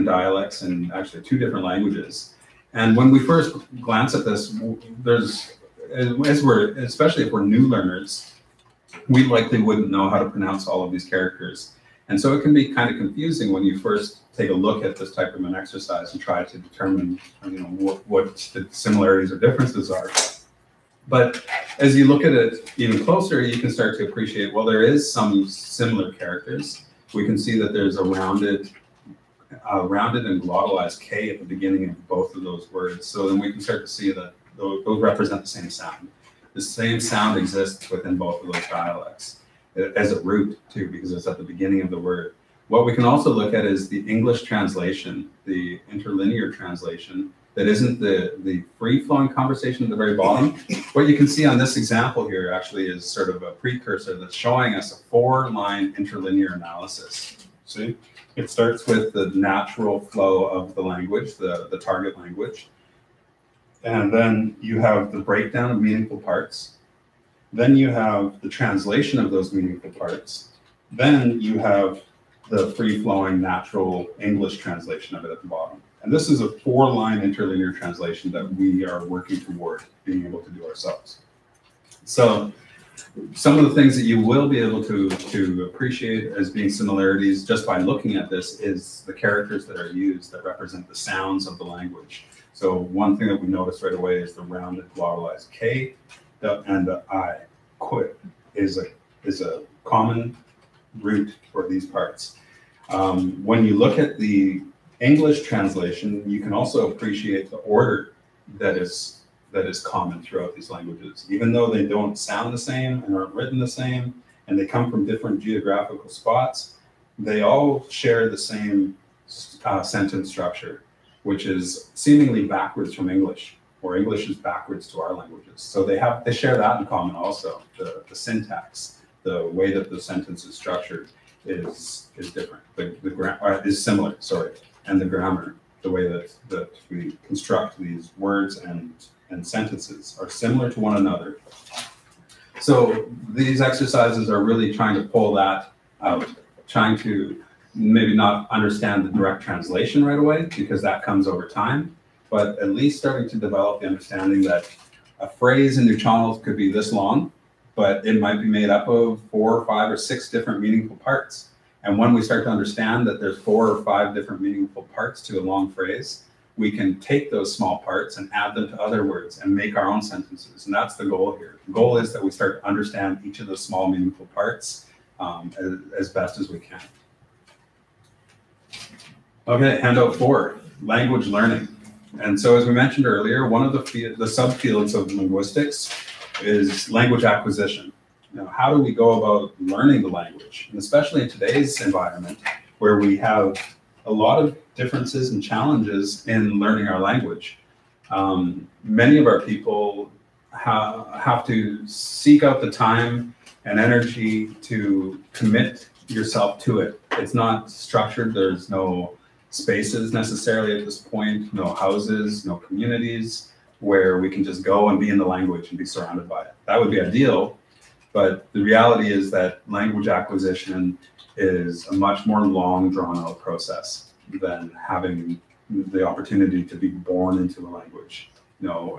dialects and actually 2 different languages. And when we first glance at this, especially if we're new learners, we likely wouldn't know how to pronounce all of these characters. And so it can be kind of confusing when you first take a look at this type of an exercise and try to determine what the similarities or differences are. But as you look at it even closer, you can start to appreciate, well, there is some similar characters. We can see that there's a rounded and glottalized K at the beginning of both of those words. So then we can start to see that those represent the same sound. The same sound exists within both of those dialects as a root too, because it's at the beginning of the word. What we can also look at is the English translation, the interlinear translation, that isn't the free-flowing conversation at the very bottom. What you can see on this example here actually is sort of a precursor that's showing us a 4-line interlinear analysis. See, it starts with the natural flow of the language, the target language. And then you have the breakdown of meaningful parts. Then you have the translation of those meaningful parts. Then you have the free-flowing natural English translation of it at the bottom. And this is a 4-line interlinear translation that we are working toward being able to do ourselves. So some of the things that you will be able to appreciate as being similarities just by looking at this is the characters that are used that represent the sounds of the language. So one thing that we notice right away is the rounded glottalized K and the I. Quit is a common root for these parts. When you look at the English translation, you can also appreciate the order that is common throughout these languages. Even though they don't sound the same and aren't written the same, and they come from different geographical spots, they all share the same sentence structure, which is seemingly backwards from English, or English is backwards to our languages. So they share that in common also. The syntax, the way that the sentence is structured is different. The grammar is similar, sorry, and the grammar, the way that we construct these words and sentences are similar to one another. So these exercises are really trying to pull that out, trying to maybe not understand the direct translation right away, because that comes over time, but at least starting to develop the understanding that a phrase in Nuchonal could be this long, but it might be made up of 4 or 5 or 6 different meaningful parts. And when we start to understand that there's 4 or 5 different meaningful parts to a long phrase, we can take those small parts and add them to other words and make our own sentences. And that's the goal here. The goal is that we start to understand each of those small meaningful parts as best as we can. Okay, handout 4, language learning. And so as we mentioned earlier, one of the subfields of linguistics is language acquisition. how do we go about learning the language? And especially in today's environment, where we have a lot of differences and challenges in learning our language. Many of our people have to seek out the time and energy to commit yourself to it. It's not structured. There's no spaces necessarily at this point, no houses, no communities where we can just go and be in the language and be surrounded by it. That would be ideal, but the reality is that language acquisition is a much more long, drawn-out process than having the opportunity to be born into a language.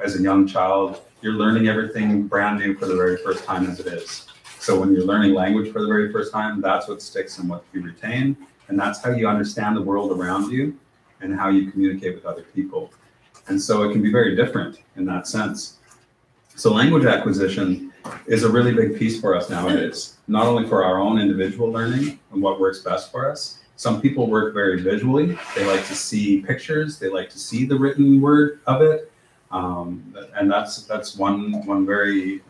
As a young child, you're learning everything brand new for the very first time as it is. So when you're learning language for the very first time, that's what sticks and what you retain. And that's how you understand the world around you and how you communicate with other people. And so it can be very different in that sense. So language acquisition is a really big piece for us nowadays, not only for our own individual learning and what works best for us. Some people work very visually. They like to see pictures. They like to see the written word of it. And that's one very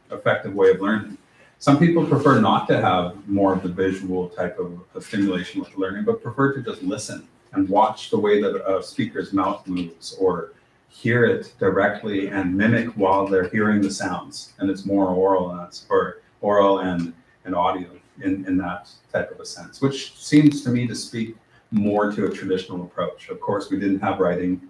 effective way of learning. Some people prefer not to have more of the visual type of stimulation with learning, but prefer to just listen and watch the way that a speaker's mouth moves, or hear it directly and mimic while they're hearing the sounds. And it's more oral, and audio in that type of a sense, which seems to me to speak more to a traditional approach. Of course, we didn't have writing,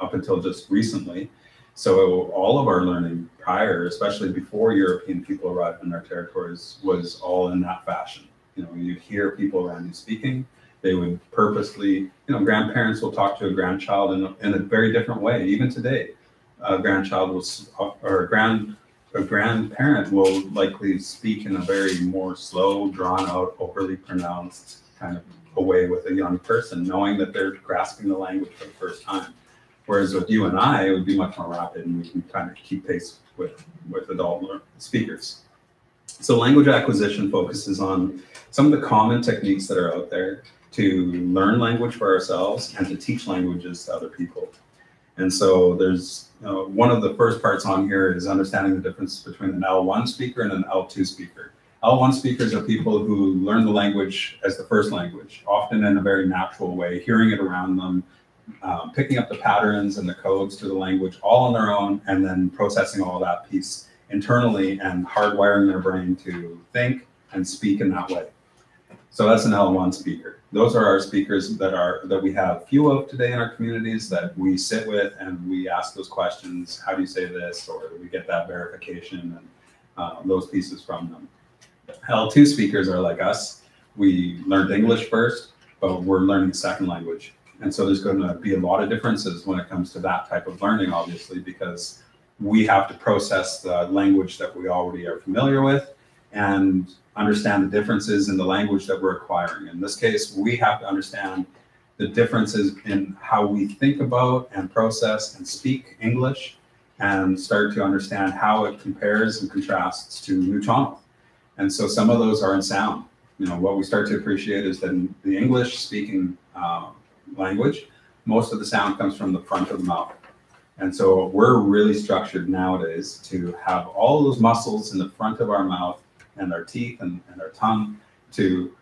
up until just recently. So all of our learning prior, especially before European people arrived in our territories, was all in that fashion. You'd hear people around you speaking. They would purposely, grandparents will talk to a grandchild in a very different way. Even today, a grandparent will likely speak in a very more slow, drawn out, overly pronounced kind of a way with a young person, knowing that they're grasping the language for the first time. Whereas with you and I, it would be much more rapid, and we can kind of keep pace with adult speakers. So language acquisition focuses on some of the common techniques that are out there to learn language for ourselves and to teach languages to other people. And so there's one of the first parts on here is understanding the difference between an L1 speaker and an L2 speaker. L1 speakers are people who learn the language as the first language, often in a very natural way, hearing it around them, picking up the patterns and the codes to the language all on their own, and then processing all that piece internally and hardwiring their brain to think and speak in that way. So that's an L1 speaker. Those are our speakers that we have few of today in our communities, that we sit with and we ask those questions. How do you say this? Or we get that verification and those pieces from them. L2 speakers are like us. We learned English first, but we're learning a second language. And so there's going to be a lot of differences when it comes to that type of learning, obviously, because we have to process the language that we already are familiar with and understand the differences in the language that we're acquiring. In this case, we have to understand the differences in how we think about and process and speak English, and start to understand how it compares and contrasts to Nuu-chah-nulth. And so some of those are in sound. What we start to appreciate is that in the English speaking language, most of the sound comes from the front of the mouth. And so we're really structured nowadays to have all those muscles in the front of our mouth and our teeth and our tongue to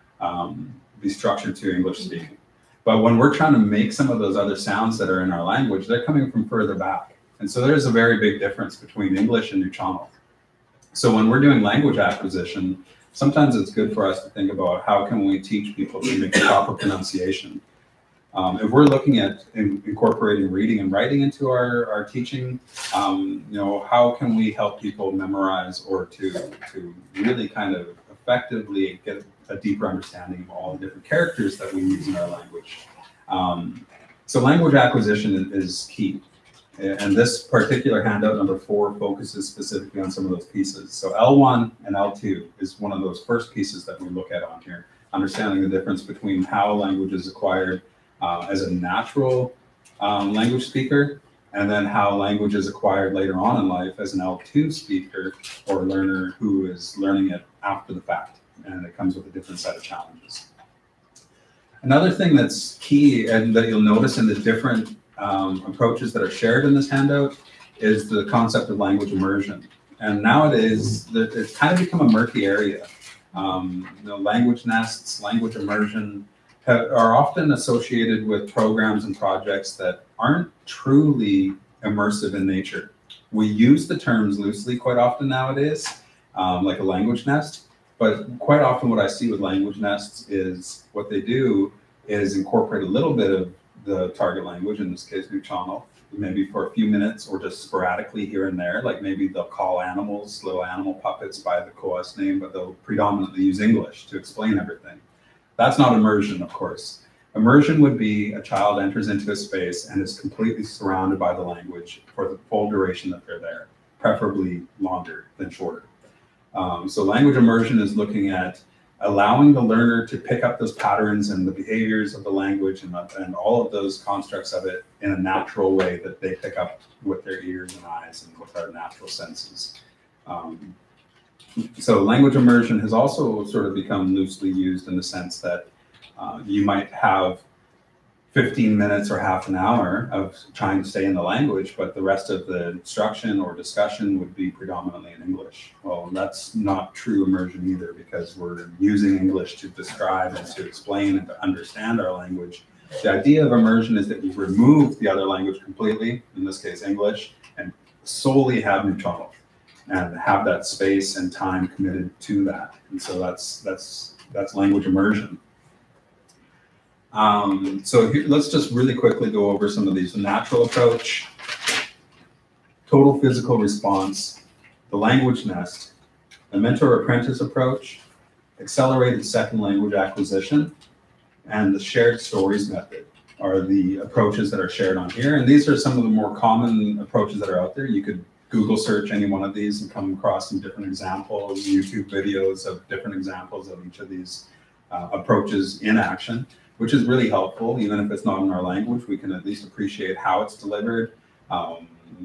be structured to English speaking. But when we're trying to make some of those other sounds that are in our language, they're coming from further back. And so there's a very big difference between English and Nuu-chah-nulth. So when we're doing language acquisition, sometimes it's good for us to think about how can we teach people to make proper pronunciation. If we're looking at incorporating reading and writing into our teaching, how can we help people memorize or to really kind of effectively get a deeper understanding of all the different characters that we use in our language? So language acquisition is key. And this particular handout, number 4, focuses specifically on some of those pieces. So L1 and L2 is one of those first pieces that we look at on here, understanding the difference between how language is acquired as a natural language speaker, and then how language is acquired later on in life as an L2 speaker or learner who is learning it after the fact. And it comes with a different set of challenges. Another thing that's key and that you'll notice in the different approaches that are shared in this handout is the concept of language immersion. And nowadays, it's kind of become a murky area. Language nests, language immersion are often associated with programs and projects that aren't truly immersive in nature. We use the terms loosely quite often nowadays, like a language nest, but quite often what I see with language nests is what they do is incorporate a little bit of the target language, in this case, Nuchano, maybe for a few minutes or just sporadically here and there. Like maybe they'll call animals, little animal puppets by the coas name, but they'll predominantly use English to explain everything. That's not immersion, of course. Immersion would be a child enters into a space and is completely surrounded by the language for the full duration that they're there, preferably longer than shorter. So language immersion is looking at allowing the learner to pick up those patterns and the behaviors of the language and all of those constructs of it in a natural way that they pick up with their ears and eyes and with our natural senses. So language immersion has also sort of become loosely used in the sense that you might have 15 minutes or half an hour of trying to stay in the language, but the rest of the instruction or discussion would be predominantly in English. Well, that's not true immersion either, because we're using English to describe and to explain and to understand our language. The idea of immersion is that you remove the other language completely, in this case English, and solely have Nuchano and have that space and time committed to that. And so that's language immersion. So here, let's just really quickly go over some of these. The natural approach, total physical response, the language nest, the mentor-apprentice approach, accelerated second language acquisition, and the shared stories method are the approaches that are shared on here. And these are some of the more common approaches that are out there. You could Google search any one of these and come across some different examples, YouTube videos of different examples of each of these approaches in action, which is really helpful. Even if it's not in our language, we can at least appreciate how it's delivered.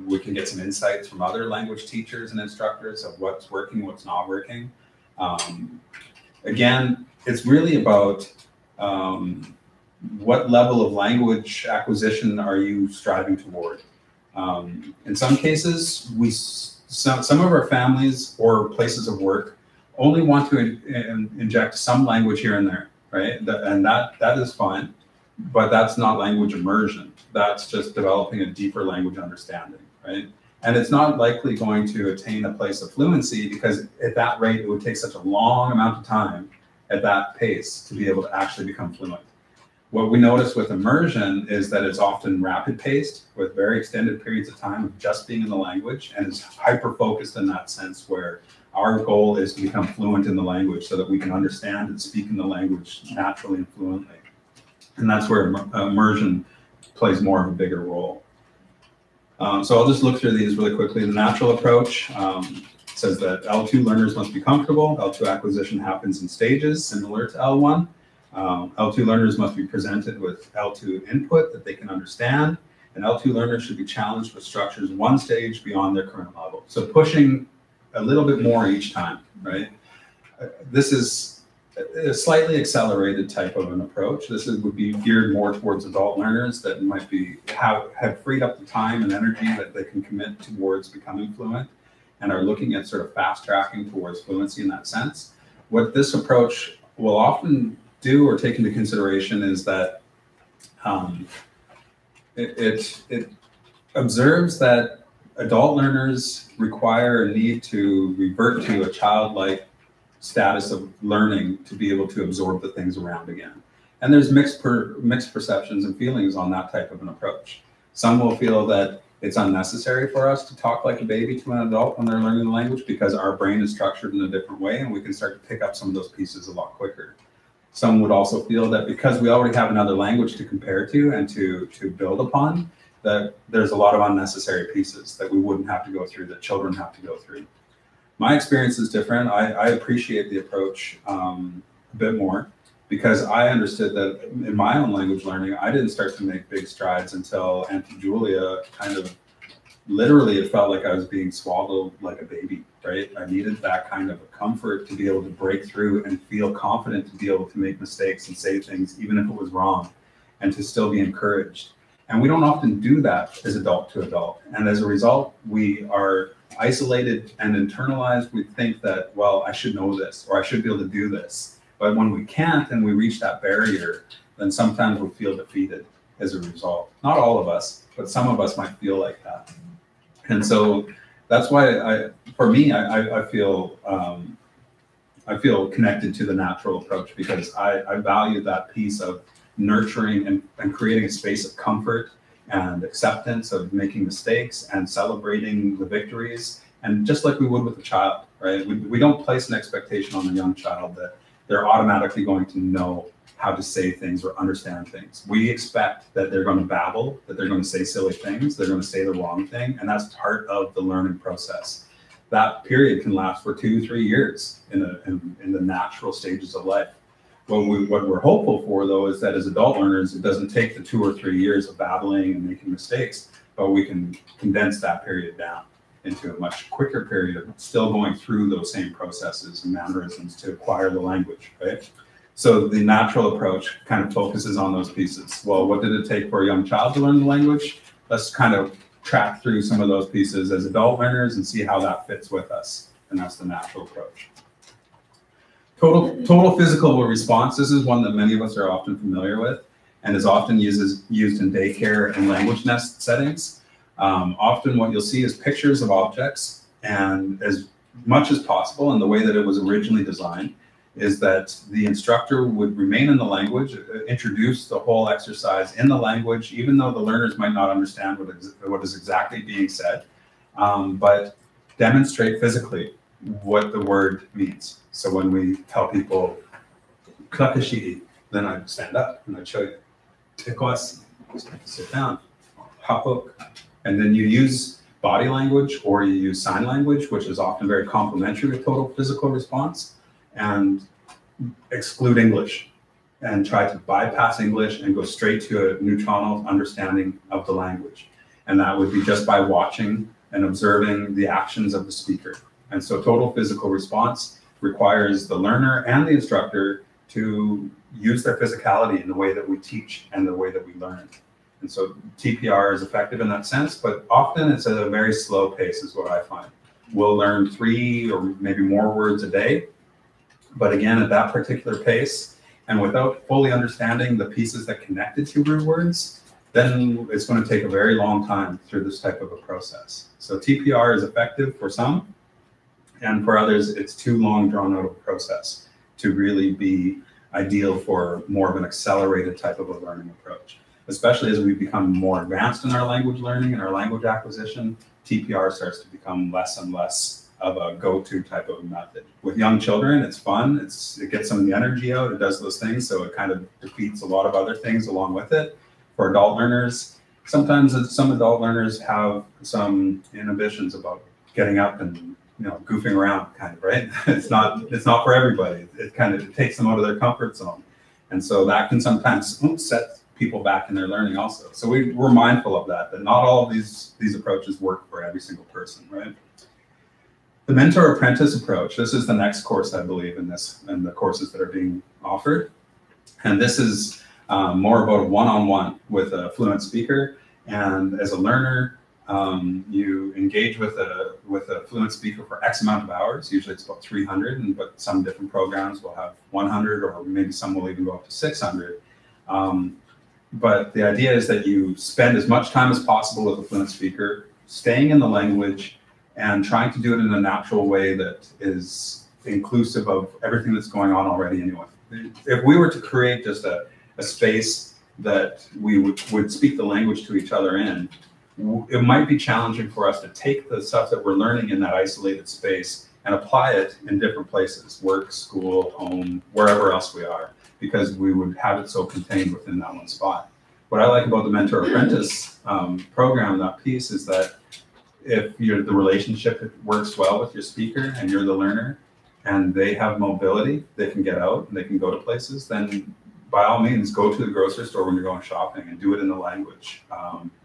We can get some insights from other language teachers and instructors of what's working, what's not working. Again, it's really about what level of language acquisition are you striving toward? In some cases, some of our families or places of work only want to inject some language here and there. Right, and that is fine, but that's not language immersion. That's just developing a deeper language understanding, right? And it's not likely going to attain a place of fluency, because at that rate, it would take such a long amount of time at that pace to be able to actually become fluent. What we notice with immersion is that it's often rapid paced with very extended periods of time of just being in the language, and it's hyper focused in that sense, where our goal is to become fluent in the language so that we can understand and speak in the language naturally and fluently. And that's where immersion plays more of a bigger role. So I'll just look through these really quickly. The natural approach says that L2 learners must be comfortable. L2 acquisition happens in stages similar to L1. L2 learners must be presented with L2 input that they can understand. And L2 learners should be challenged with structures one stage beyond their current level. So pushing a little bit more each time, right? This is a slightly accelerated type of an approach. Would be geared more towards adult learners that might have freed up the time and energy that they can commit towards becoming fluent and are looking at sort of fast tracking towards fluency in that sense. What this approach will often do or take into consideration is that it observes that adult learners require and need to revert to a childlike status of learning to be able to absorb the things around again. And there's mixed perceptions and feelings on that type of an approach. Some will feel that it's unnecessary for us to talk like a baby to an adult when they're learning the language, because our brain is structured in a different way and we can start to pick up some of those pieces a lot quicker. Some would also feel that because we already have another language to compare to and to build upon, that there's a lot of unnecessary pieces that we wouldn't have to go through, that children have to go through. My experience is different. I appreciate the approach a bit more, because I understood that in my own language learning, I didn't start to make big strides until Auntie Julia kind of literally, it felt like I was being swallowed like a baby, right? I needed that kind of a comfort to be able to break through and feel confident to be able to make mistakes and say things, even if it was wrong, and to still be encouraged. And we don't often do that as adult to adult. And as a result, we are isolated and internalized. We think that, well, I should know this, or I should be able to do this. But when we can't and we reach that barrier, then sometimes we feel defeated as a result. Not all of us, but some of us might feel like that. And so that's why for me, I feel connected to the natural approach, because I value that piece of nurturing and creating a space of comfort and acceptance of making mistakes and celebrating the victories. And just like we would with a child, right? We don't place an expectation on a young child that they're automatically going to know how to say things or understand things. We expect that they're going to babble, that they're going to say silly things, they're going to say the wrong thing, and that's part of the learning process. That period can last for 2-3 years in the natural stages of life. What we're hopeful for, though, is that as adult learners, it doesn't take the 2 or 3 years of babbling and making mistakes, but we can condense that period down into a much quicker period of still going through those same processes and mannerisms to acquire the language, right? So the natural approach kind of focuses on those pieces. Well, what did it take for a young child to learn the language? Let's kind of track through some of those pieces as adult learners and see how that fits with us. And that's the natural approach. Total physical response. This is one that many of us are often familiar with and is often used in daycare and language nest settings. Often what you'll see is pictures of objects, and as much as possible, and the way that it was originally designed, is that the instructor would remain in the language, introduce the whole exercise in the language, even though the learners might not understand what is exactly being said, but demonstrate physically what the word means. So when we tell people, klakashi, then I'd stand up and I'd show you, tikwas, sit down, hapuk, and then you use body language or you use sign language, which is often very complementary to total physical response, and exclude English and try to bypass English and go straight to a neutrino understanding of the language. And that would be just by watching and observing the actions of the speaker. And so total physical response requires the learner and the instructor to use their physicality in the way that we teach and the way that we learn. And so TPR is effective in that sense, but often it's at a very slow pace is what I find. We'll learn 3 or maybe more words a day, but again, at that particular pace, and without fully understanding the pieces that connected to your words, then it's going to take a very long time through this type of a process. So TPR is effective for some, and for others, it's too long drawn out of a process to really be ideal for more of an accelerated type of a learning approach. Especially as we become more advanced in our language learning and our language acquisition, TPR starts to become less and less of a go-to type of method. With young children, it's fun, it gets some of the energy out, it does those things, so it kind of defeats a lot of other things along with it. For adult learners, sometimes some adult learners have some inhibitions about getting up and goofing around, kind of, right? It's not for everybody. It takes them out of their comfort zone. And so that can sometimes set people back in their learning also. So we're mindful of that not all of these approaches work for every single person, right? The mentor-apprentice approach, this is the next course, I believe, in the courses that are being offered. And this is more about a one-on-one with a fluent speaker. And as a learner, you engage with a fluent speaker for X amount of hours. Usually it's about 300, but some different programs will have 100, or maybe some will even go up to 600. But the idea is that you spend as much time as possible with a fluent speaker, staying in the language and trying to do it in a natural way that is inclusive of everything that's going on already anyway. If we were to create just a space that we would speak the language to each other in, it might be challenging for us to take the stuff that we're learning in that isolated space and apply it in different places, work, school, home, wherever else we are, because we would have it so contained within that one spot. What I like about the mentor-apprentice program, that piece, is that if the relationship works well with your speaker and you're the learner and they have mobility, they can get out and they can go to places, then by all means, go to the grocery store when you're going shopping and do it in the language.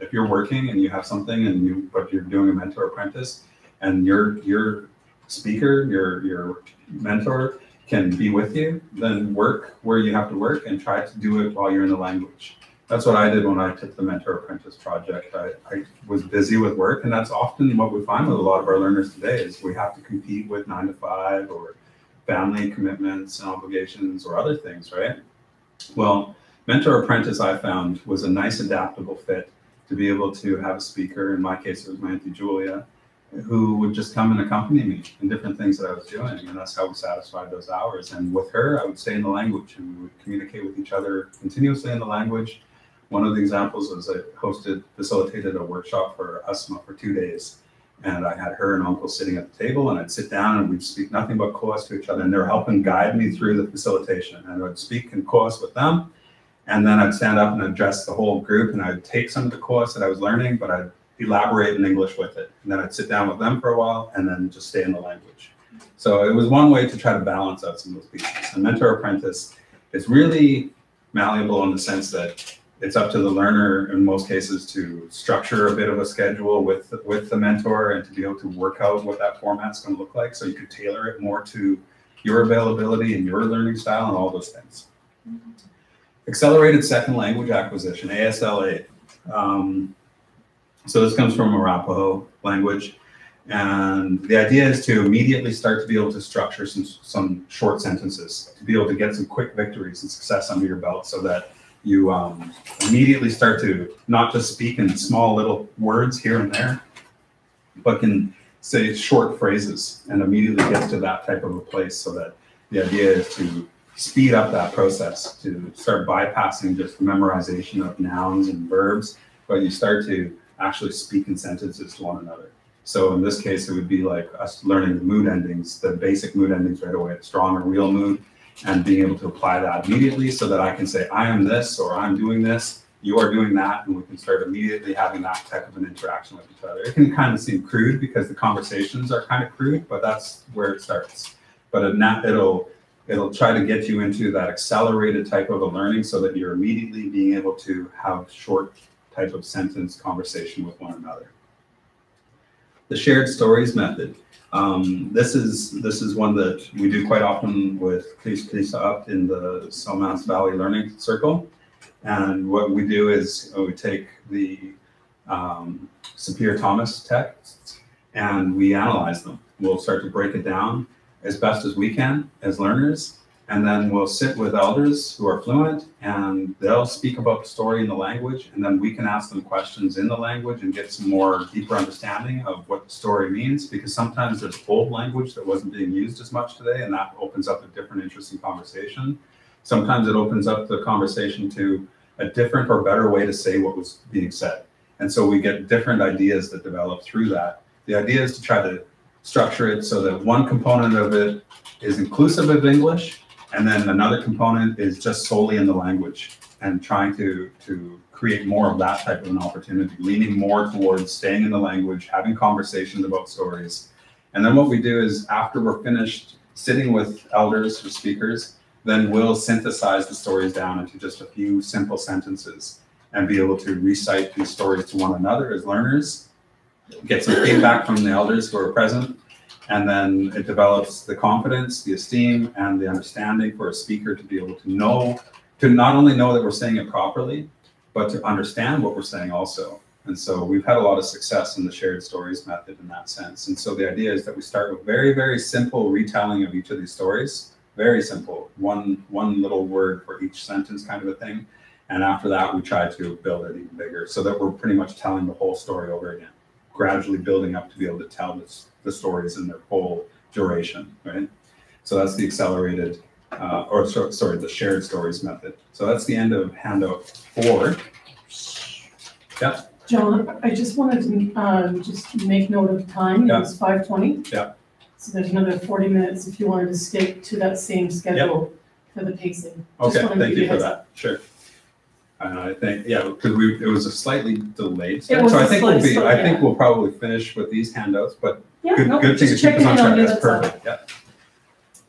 If you're working and you have something but you're doing a mentor-apprentice and your speaker, your mentor can be with you, then work where you have to work and try to do it while you're in the language. That's what I did when I took the Mentor Apprentice project. I was busy with work, and that's often what we find with a lot of our learners today is we have to compete with 9 to 5 or family commitments and obligations or other things, right? Well, Mentor Apprentice I found was a nice adaptable fit to be able to have a speaker. In my case, it was my Auntie Julia, who would just come and accompany me in different things that I was doing. And that's how we satisfied those hours. And with her, I would stay in the language and we would communicate with each other continuously in the language. One of the examples was I facilitated a workshop for asthma for 2 days. And I had her and uncle sitting at the table and I'd sit down and we'd speak nothing but Koas to each other. And they were helping guide me through the facilitation. And I would speak in Koas with them. And then I'd stand up and address the whole group and I'd take some of the Koas that I was learning, but I'd elaborate in English with it. And then I'd sit down with them for a while and then just stay in the language. So it was one way to try to balance out some of those pieces. And Mentor Apprentice is really malleable in the sense that it's up to the learner in most cases to structure a bit of a schedule with the mentor and to be able to work out what that format's going to look like. So you could tailor it more to your availability and your learning style and all those things. Accelerated Second Language Acquisition, ASLA. So this comes from Arapaho language. And the idea is to immediately start to be able to structure some short sentences, to be able to get some quick victories and success under your belt so that you immediately start to not just speak in small little words here and there, but can say short phrases and immediately get to that type of a place so that the idea is to speed up that process, to start bypassing just memorization of nouns and verbs, but you start to actually speak in sentences to one another. So in this case, it would be like us learning the mood endings, the basic mood endings right away, strong or real mood, and being able to apply that immediately so that I can say, I am this, or I'm doing this, you are doing that, and we can start immediately having that type of an interaction with each other. It can kind of seem crude because the conversations are kind of crude, but that's where it starts. But it'll try to get you into that accelerated type of a learning so that you're immediately being able to have short type of sentence conversation with one another. The shared stories method. This is one that we do quite often with Klisa up in the Somas Valley Learning Circle. And what we do is we take the Sapir-Thomas texts and we analyze them. We'll start to break it down as best as we can as learners. And then we'll sit with elders who are fluent and they'll speak about the story in the language. And then we can ask them questions in the language and get some more deeper understanding of what the story means. Because sometimes there's old language that wasn't being used as much today, and that opens up a different interesting conversation. Sometimes it opens up the conversation to a different or better way to say what was being said. And so we get different ideas that develop through that. The idea is to try to structure it so that one component of it is inclusive of English, and then another component is just solely in the language, and trying to create more of that type of an opportunity, leaning more towards staying in the language, having conversations about stories. And then what we do is after we're finished sitting with elders or speakers, then we'll synthesize the stories down into just a few simple sentences and be able to recite these stories to one another as learners, get some feedback from the elders who are present, and then it develops the confidence, the esteem, and the understanding for a speaker to be able to know, to not only know that we're saying it properly, but to understand what we're saying also. And so we've had a lot of success in the shared stories method in that sense. And so the idea is that we start with very, very simple retelling of each of these stories, very simple, one little word for each sentence kind of a thing. And after that, we try to build it even bigger so that we're pretty much telling the whole story over again, gradually building up to be able to tell the stories in their full duration, right? So that's the accelerated, the shared stories method. So that's the end of handout 4. Yeah. John, I just wanted to just make note of time. Yeah. It was 5:20. Yeah. So there's another 40 minutes if you wanted to stick to that same schedule for the pacing. Just Okay, wanted to thank give you a for heads that. up. Sure. I think, yeah, because it was a slightly delayed It start. was So I a think slight I think yeah. we'll probably finish with these handouts, but Yeah, good, no, good thing to just keep us checking on in on track. you, That's that's all. perfect. Yeah.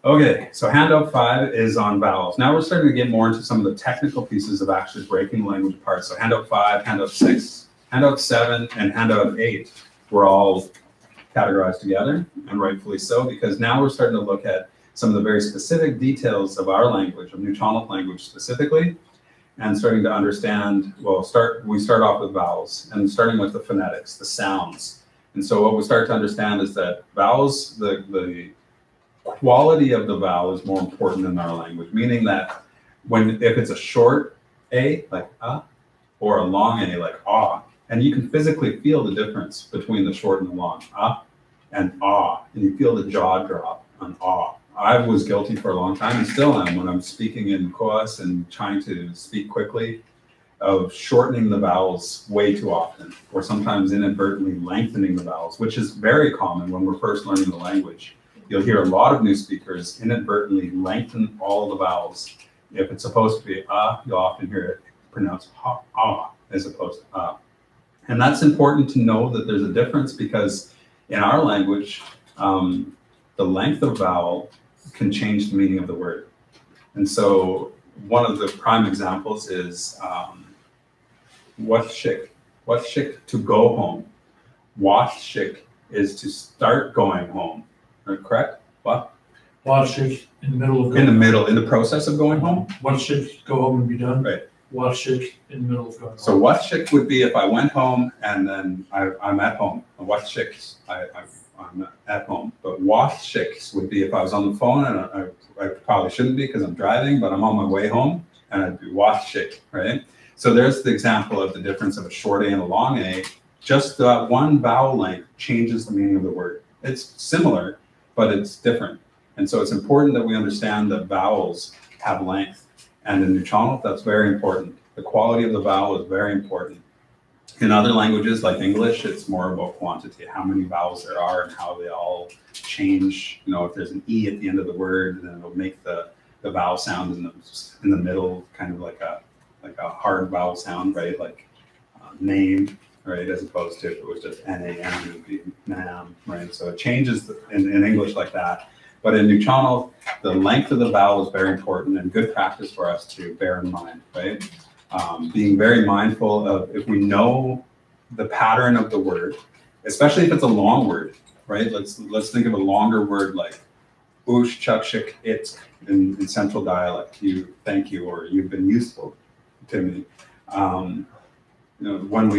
Okay, so handout 5 is on vowels. Now we're starting to get more into some of the technical pieces of actually breaking the language apart. So handout 5, handout 6, handout 7, and handout 8 were all categorized together, and rightfully so, because now we're starting to look at some of the very specific details of our language, of Newtonal language specifically, and starting to understand, we start off with vowels and starting with the phonetics, the sounds. And so what we start to understand is that vowels, the quality of the vowel is more important in our language, meaning that if it's a short A, like or a long A, like ah, and you can physically feel the difference between the short and the long, and you feel the jaw drop on ah. I was guilty for a long time and still am when I'm speaking in coas and trying to speak quickly of shortening the vowels way too often, or sometimes inadvertently lengthening the vowels, which is very common when we're first learning the language. You'll hear a lot of new speakers inadvertently lengthen all the vowels. If it's supposed to be you'll often hear it pronounced as opposed to . And that's important to know that there's a difference because in our language, the length of vowel can change the meaning of the word. And so one of the prime examples is washik to go home. Washik is to start going home. Correct? What? Washik in the middle of going. In the process of going home? Washik, go home and be done. Right. Washik in the middle of going home. So washik would be if I went home and then I'm at home. Washik, I'm at home. But washiks would be if I was on the phone and I probably shouldn't be because I'm driving, but I'm on my way home and I'd be washik, right? So there's the example of the difference of a short A and a long A. Just that one vowel length changes the meaning of the word. It's similar, but it's different. And so it's important that we understand that vowels have length. And in Nuchonal, that's very important. The quality of the vowel is very important. In other languages like English, it's more about quantity, how many vowels there are and how they all change. You know, if there's an E at the end of the word, then it'll make the vowel sound in the middle, kind of like a hard vowel sound, right? Like name, right? As opposed to if it was just N-A-M, it would be nam, right? So it changes in English like that. But in Nuchonal, the length of the vowel is very important and good practice for us to bear in mind, right? Being very mindful of if we know the pattern of the word, especially if it's a long word, right? Let's think of a longer word like ush, chukshik, it in central dialect. Thank you, or you've been useful to me. You know, when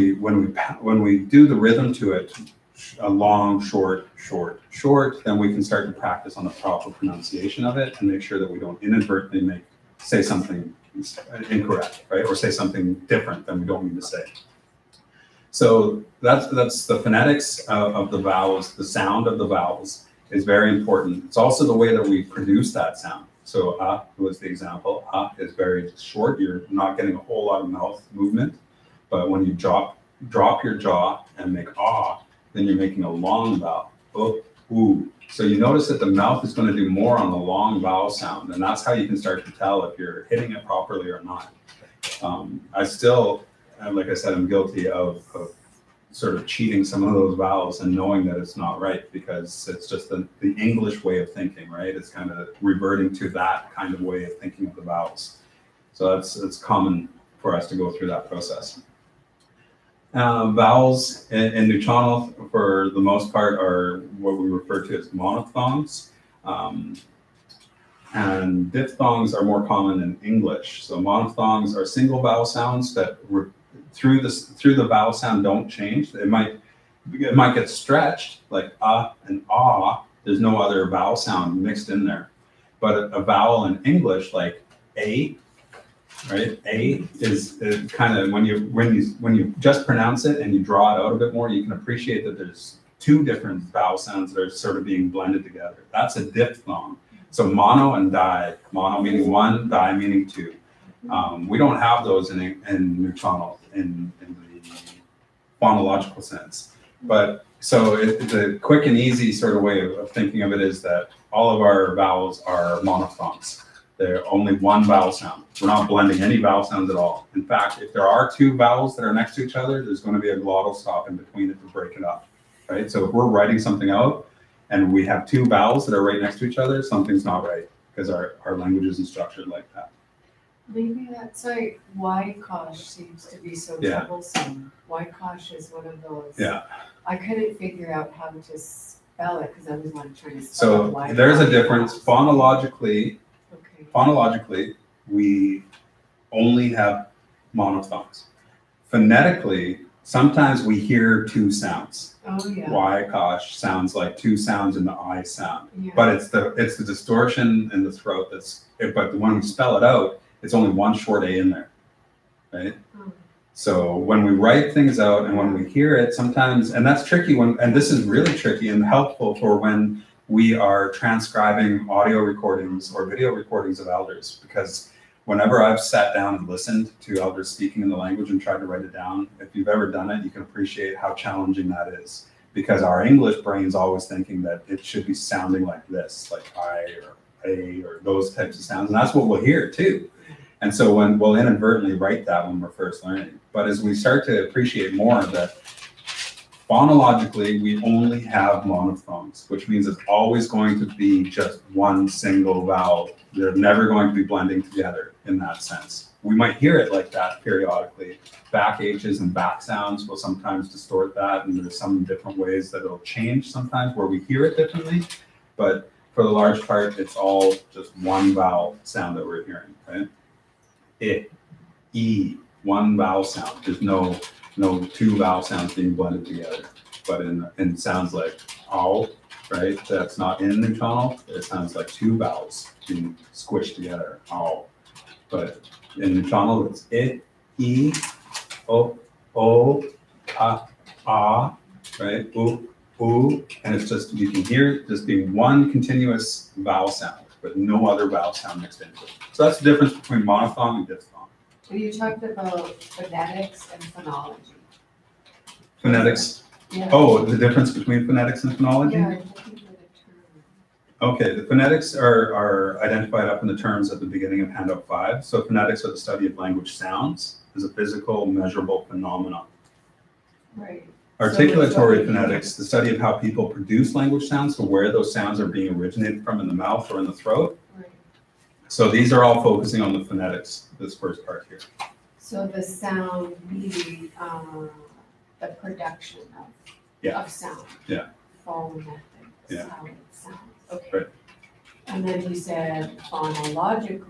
we do the rhythm to it, a long, short, short, short, then we can start to practice on the proper pronunciation of it and make sure that we don't inadvertently say something incorrect, right? Or say something different than we don't mean to say. So that's the phonetics of the vowels. The sound of the vowels is very important. It's also the way that we produce that sound. So was the example. Is very short. You're not getting a whole lot of mouth movement, but when you drop your jaw and make then you're making a long vowel. Ooh. So you notice that the mouth is going to do more on the long vowel sound, and that's how you can start to tell if you're hitting it properly or not. I still, like I said, I'm guilty of sort of cheating some of those vowels and knowing that it's not right because it's just the English way of thinking, right? It's kind of reverting to that kind of way of thinking of the vowels. So it's common for us to go through that process. Vowels in Nuchonal, for the most part, are what we refer to as monophthongs. And diphthongs are more common in English. So monophthongs are single vowel sounds that through the vowel sound don't change. It might get stretched, like and ah. There's no other vowel sound mixed in there. But a vowel in English, like a, right? A is kind of when you just pronounce it and you draw it out a bit more, you can appreciate that there's two different vowel sounds that are sort of being blended together. That's a diphthong. So mono and di. Mono meaning one, di meaning two. We don't have those in Nuchonal in the phonological sense. But so the quick and easy sort of way of thinking of it is that all of our vowels are monophthongs. They're only one vowel sound. We're not blending any vowel sounds at all. In fact, if there are two vowels that are next to each other, there's going to be a glottal stop in between it to break it up, right? So if we're writing something out and we have two vowels that are right next to each other, something's not right because our language isn't structured like that. Maybe that's why Kosh seems to be so troublesome. Why Kosh is one of those. Yeah. I couldn't figure out how to spell it because I was trying to spell So there's a difference. Phonologically, we only have monophthongs. Phonetically, sometimes we hear two sounds. Oh, yeah. Y, kosh sounds like two sounds in the I sound. Yeah. But it's the distortion in the throat but when we spell it out, it's only one short A in there, right? Oh. So when we write things out and when we hear it, sometimes, and that's tricky and this is really tricky and helpful for when we are transcribing audio recordings or video recordings of elders, because whenever I've sat down and listened to elders speaking in the language and tried to write it down, if you've ever done it, you can appreciate how challenging that is. Because our English brain's always thinking that it should be sounding like this, like I or A or those types of sounds. And that's what we'll hear too. And so when we'll inadvertently write that when we're first learning. But as we start to appreciate more that phonologically, we only have monophthongs, which means it's always going to be just one single vowel. They're never going to be blending together in that sense. We might hear it like that periodically. Back H's and back sounds will sometimes distort that, and there's some different ways that it'll change sometimes where we hear it differently. But for the large part, it's all just one vowel sound that we're hearing, right? I, E, one vowel sound. There's no two vowel sounds being blended together. But in sounds like ow, right? That's not in neutronic. It sounds like two vowels being squished together, ow. But in neutronic, it's I, E, O, ah, right? Oo, and it's just, you can hear it just being one continuous vowel sound, but no other vowel sound mixed into it. So that's the difference between monophthong and diphthong. You talked about phonetics and phonology. Phonetics. Yeah. Oh, the difference between phonetics and phonology? Yeah, I'm looking for the term. Okay, the phonetics are identified up in the terms at the beginning of handout 5. So phonetics are the study of language sounds as a physical, measurable phenomenon. Right. Articulatory phonetics, the study of how people produce language sounds, so where those sounds are being originated from in the mouth or in the throat. Right. So these are all focusing on the phonetics, this first part here. So the sound, the production of sound. Yeah. Phonetic. Yeah. Sound. Okay. Right. And then you said phonologically,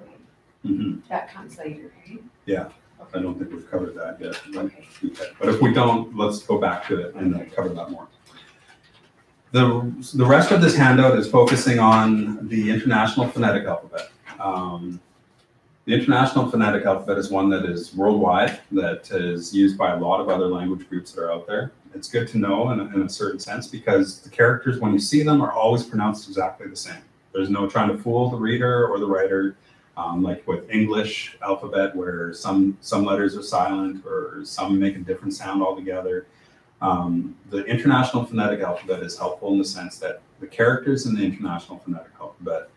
Mm-hmm. that comes later, right? Yeah. Okay. I don't think we've covered that yet. Okay. Okay. But if we don't, let's go back to it and then cover that more. The rest of this handout is focusing on the International Phonetic Alphabet. The International Phonetic Alphabet is one that is worldwide, that is used by a lot of other language groups that are out there. It's good to know in a certain sense because the characters, when you see them, are always pronounced exactly the same. There's no trying to fool the reader or the writer, like with English alphabet, where some letters are silent or some make a different sound altogether. The International Phonetic Alphabet is helpful in the sense that the characters in the International Phonetic Alphabet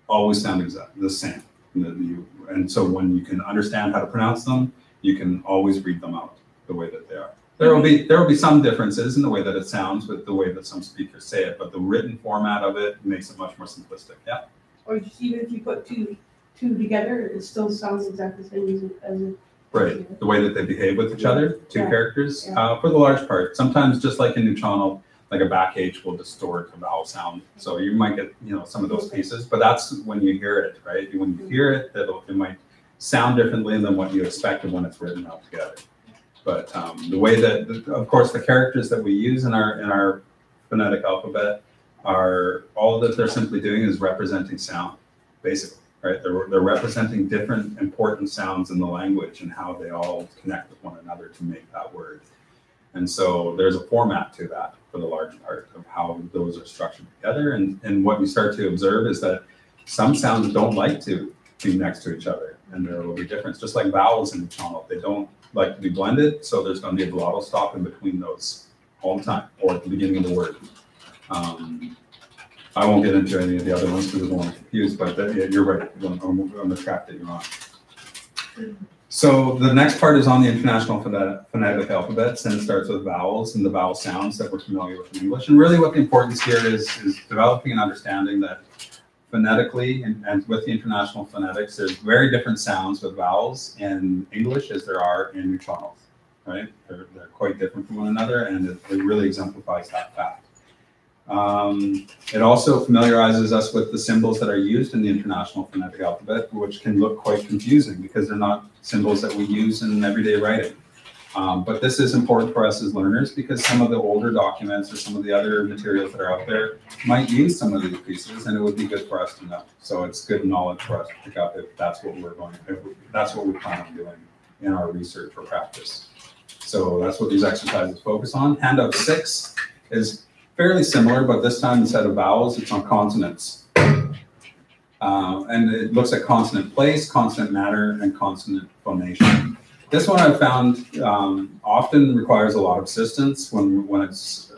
always sound exactly the same. And so when you can understand how to pronounce them, you can always read them out the way that they are. There will be some differences in the way that it sounds with the way that some speakers say it, but the written format of it makes it much more simplistic. Yeah. Or just even if you put two together, it still sounds exactly the same as it. Right. The way that they behave with each other, two Yeah. characters, Yeah. for the large part. Sometimes, just like in neutronic, like a back H will distort a vowel sound. So you might get, some of those pieces, but that's when you hear it, right? When you hear it, it might sound differently than what you expected when it's written out together. But the way that, of course, the characters that we use in our phonetic alphabet are, all that they're simply doing is representing sound, basically, right? They're representing different important sounds in the language and how they all connect with one another to make that word. And so there's a format to that for the large part of how those are structured together. And what you start to observe is that some sounds don't like to be next to each other, and there will be difference. Just like vowels in neutronic, they don't like to be blended, so there's going to be a glottal stop in between those all the time, or at the beginning of the word. I won't get into any of the other ones because I don't want to confuse, but you're right on the track that you're on. So the next part is on the International Phonetic Alphabet, and it starts with vowels and the vowel sounds that we're familiar with in English. And really what the importance here is developing an understanding that phonetically and with the International Phonetics, there's very different sounds with vowels in English as there are in neutronics, right? They're quite different from one another, and it really exemplifies that fact. It also familiarizes us with the symbols that are used in the International Phonetic Alphabet, which can look quite confusing because they're not symbols that we use in everyday writing. But this is important for us as learners because some of the older documents or some of the other materials that are out there might use some of these pieces, and it would be good for us to know. So it's good knowledge for us to pick up if that's what that's what we plan on doing in our research or practice. So that's what these exercises focus on. Handout 6 is fairly similar, but this time instead of vowels, it's on consonants. And it looks at consonant place, consonant matter, and consonant phonation. This one I've found often requires a lot of assistance when it's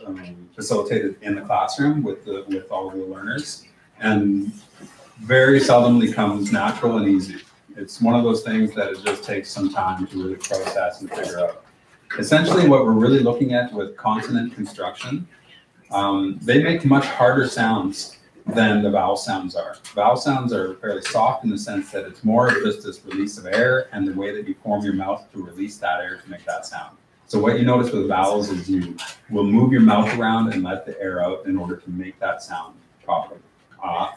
facilitated in the classroom with all of the learners, and very seldomly comes natural and easy. It's one of those things that it just takes some time to really process and figure out. Essentially, what we're really looking at with consonant construction, they make much harder sounds than the vowel sounds are. Vowel sounds are fairly soft in the sense that it's more of just this release of air and the way that you form your mouth to release that air to make that sound. So what you notice with vowels is you will move your mouth around and let the air out in order to make that sound properly. Ah,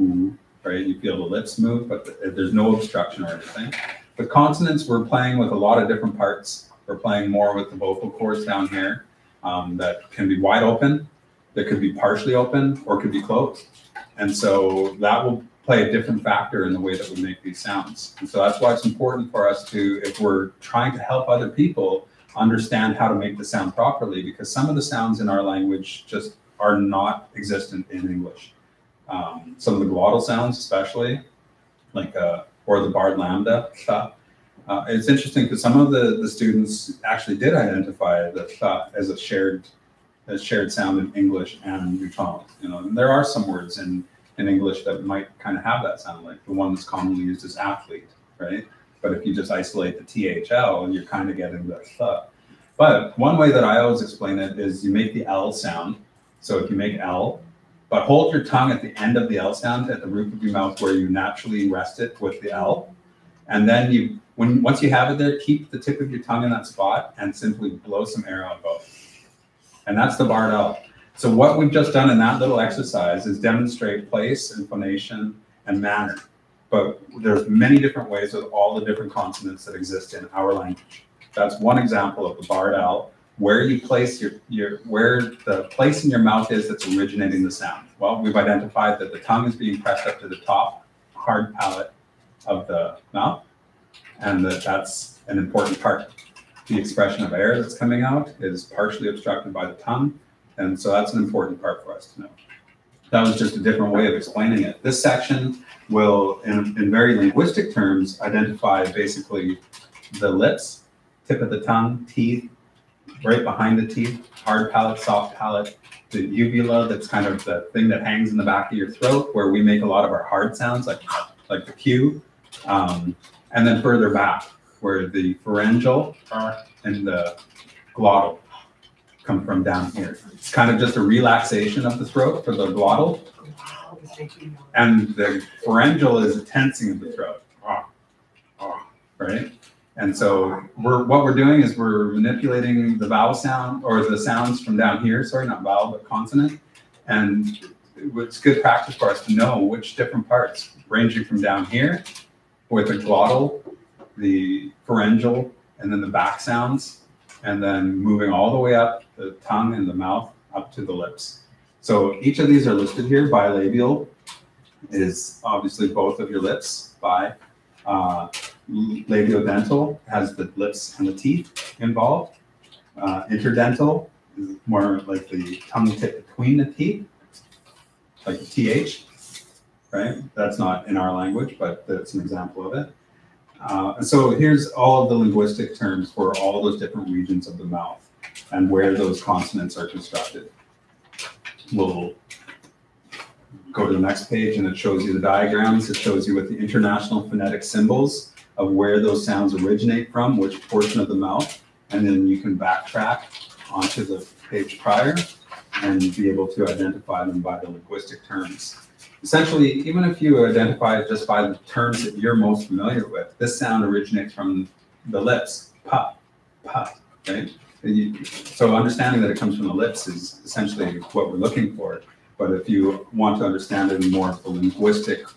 ooh, right? You feel the lips move, but there's no obstruction or anything. With consonants, we're playing with a lot of different parts. We're playing more with the vocal cords down here that can be wide open, that could be partially open, or could be closed. And so that will play a different factor in the way that we make these sounds. And so that's why it's important for us to, if we're trying to help other people, understand how to make the sound properly, because some of the sounds in our language just are not existent in English. Some of the glottal sounds, especially, like, or the barred lambda stuff. It's interesting because some of the students actually did identify the th as a shared sound in English and Newtonal. You know, and there are some words in English that might kind of have that sound, like the one that's commonly used is athlete, right? But if you just isolate the THL, you're kind of getting the th. But one way that I always explain it is you make the L sound. So if you make L, but hold your tongue at the end of the L sound at the roof of your mouth where you naturally rest it with the L. And then once you have it there, keep the tip of your tongue in that spot and simply blow some air out both. And that's the barred L. So what we've just done in that little exercise is demonstrate place and phonation and manner. But there's many different ways with all the different consonants that exist in our language. That's one example of the barred L, where you place where the place in your mouth is that's originating the sound. Well, we've identified that the tongue is being pressed up to the top hard palate of the mouth, and that's an important part. The expression of air that's coming out is partially obstructed by the tongue, and so that's an important part for us to know. That was just a different way of explaining it. This section will, in very linguistic terms, identify basically the lips, tip of the tongue, teeth, right behind the teeth, hard palate, soft palate, the uvula, that's kind of the thing that hangs in the back of your throat, where we make a lot of our hard sounds, like the Q, and then further back, where the pharyngeal and the glottal come from down here. It's kind of just a relaxation of the throat for the glottal, and the pharyngeal is a tensing of the throat, right? And so what we're doing is we're manipulating the vowel sound, or the sounds from down here, sorry, not vowel, but consonant. And it's good practice for us to know which different parts, ranging from down here with the glottal, the pharyngeal, and then the back sounds, and then moving all the way up the tongue and the mouth up to the lips. So each of these are listed here. Bilabial is obviously both of your lips. Labiodental has the lips and the teeth involved. Interdental is more like the tongue tip between the teeth, like the TH, right? That's not in our language, but that's an example of it. And so here's all of the linguistic terms for all those different regions of the mouth and where those consonants are constructed. We'll go to the next page and it shows you the diagrams. It shows you with the international phonetic symbols of where those sounds originate from, which portion of the mouth, and then you can backtrack onto the page prior and be able to identify them by the linguistic terms. Essentially, even if you identify it just by the terms that you're most familiar with, this sound originates from the lips, pa, pa, right? So understanding that it comes from the lips is essentially what we're looking for. But if you want to understand it in more of the linguistic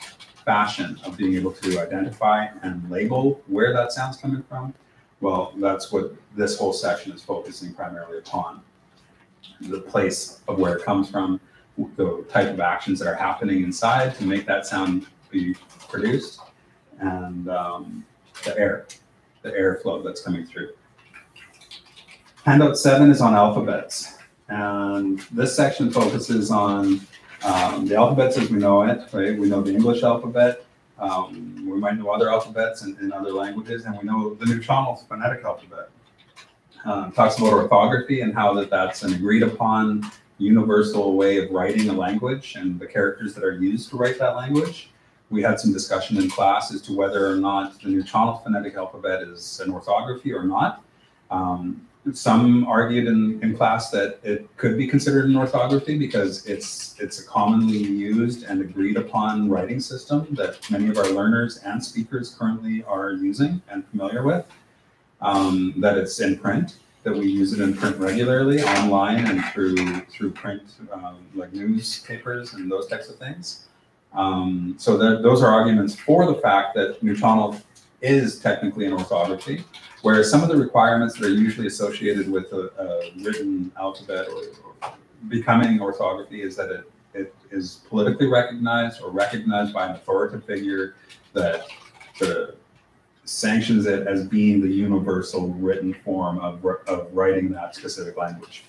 fashion of being able to identify and label where that sound's coming from, well, that's what this whole section is focusing primarily upon. The place of where it comes from, the type of actions that are happening inside to make that sound be produced, and the airflow that's coming through. Handout 7 is on alphabets, and this section focuses on the alphabets as we know it, right? We know the English alphabet, we might know other alphabets in other languages, and we know the Neutronal phonetic alphabet. Talks about orthography and how that's an agreed upon universal way of writing a language and the characters that are used to write that language. We had some discussion in class as to whether or not the Neutronal phonetic alphabet is an orthography or not. Some argued in class that it could be considered an orthography because it's a commonly used and agreed upon writing system that many of our learners and speakers currently are using and familiar with. That it's in print, that we use it in print regularly, online and through print, like newspapers and those types of things. So those are arguments for the fact that Neutronal is technically an orthography, whereas some of the requirements that are usually associated with a written alphabet or becoming orthography is that it is politically recognized or recognized by an authoritative figure that sanctions it as being the universal written form of writing that specific language.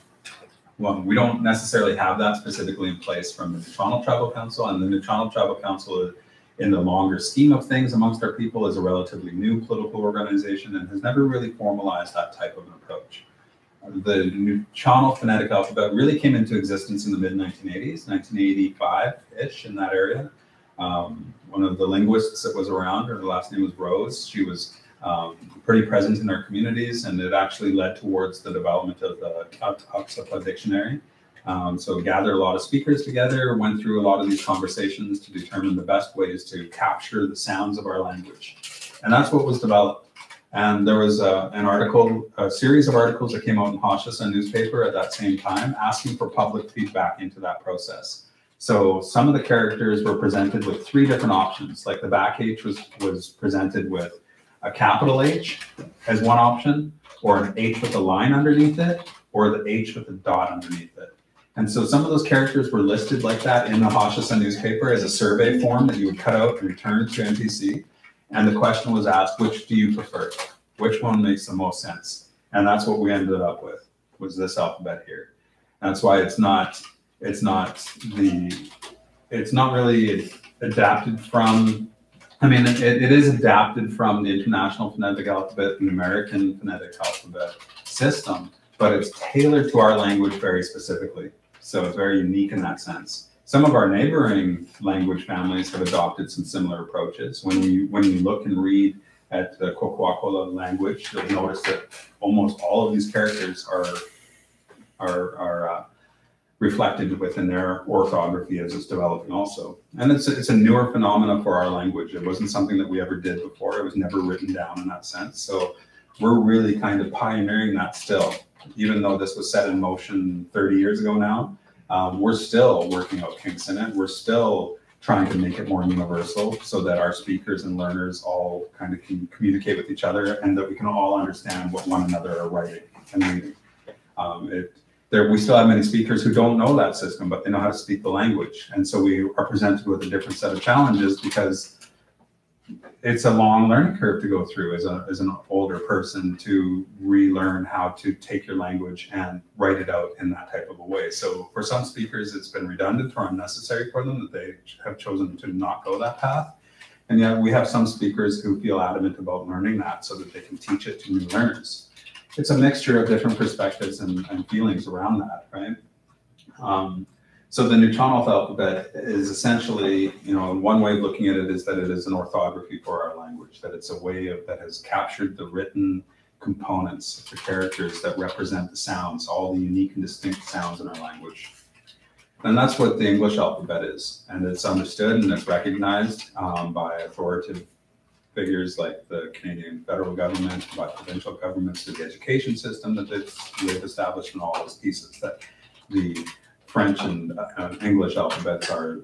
Well, we don't necessarily have that specifically in place from the Neutronal Tribal Council, and the Neutronal Tribal Council, in the longer scheme of things amongst our people, is a relatively new political organization and has never really formalized that type of an approach. The Neutronal phonetic alphabet really came into existence in the mid-1980s, 1985-ish, in that area. One of the linguists that was around, her last name was Rose. She was pretty present in our communities, and it actually led towards the development of the Oxford Dictionary. So gathered a lot of speakers together, went through a lot of these conversations to determine the best ways to capture the sounds of our language. And that's what was developed. And there was a series of articles that came out in Hashasa newspaper at that same time, asking for public feedback into that process. So some of the characters were presented with 3 different options, like the back H was presented with a capital H as one option, or an H with a line underneath it, or the H with a dot underneath it. And so some of those characters were listed like that in the Hashasa newspaper as a survey form that you would cut out and return to NPC. And the question was asked, which do you prefer? Which one makes the most sense? And that's what we ended up with, was this alphabet here. That's why it's not really adapted from, I mean, it is adapted from the International Phonetic Alphabet and American Phonetic Alphabet system, but it's tailored to our language very specifically. So it's very unique in that sense. Some of our neighboring language families have adopted some similar approaches. When you look and read at the Kwakwaka'wakw language, you'll notice that almost all of these characters are reflected within their orthography as it's developing also. And it's a newer phenomena for our language. It wasn't something that we ever did before. It was never written down in that sense. So we're really kind of pioneering that still. Even though this was set in motion 30 years ago now, we're still working out kinks in it. We're still trying to make it more universal so that our speakers and learners all kind of can communicate with each other and that we can all understand what one another are writing and reading. We still have many speakers who don't know that system, but they know how to speak the language. And so we are presented with a different set of challenges because it's a long learning curve to go through as an older person to relearn how to take your language and write it out in that type of a way. So for some speakers, it's been redundant or unnecessary for them that they have chosen to not go that path. And yet we have some speakers who feel adamant about learning that so that they can teach it to new learners. It's a mixture of different perspectives and feelings around that, right? So the Neutronal alphabet is essentially, one way of looking at it is that it is an orthography for our language, that it's a way that has captured the written components, the characters that represent the sounds, all the unique and distinct sounds in our language. And that's what the English alphabet is. And it's understood and it's recognized by authoritative figures like the Canadian federal government, by provincial governments, to the education system that they've established, and all those pieces that the French and English alphabets are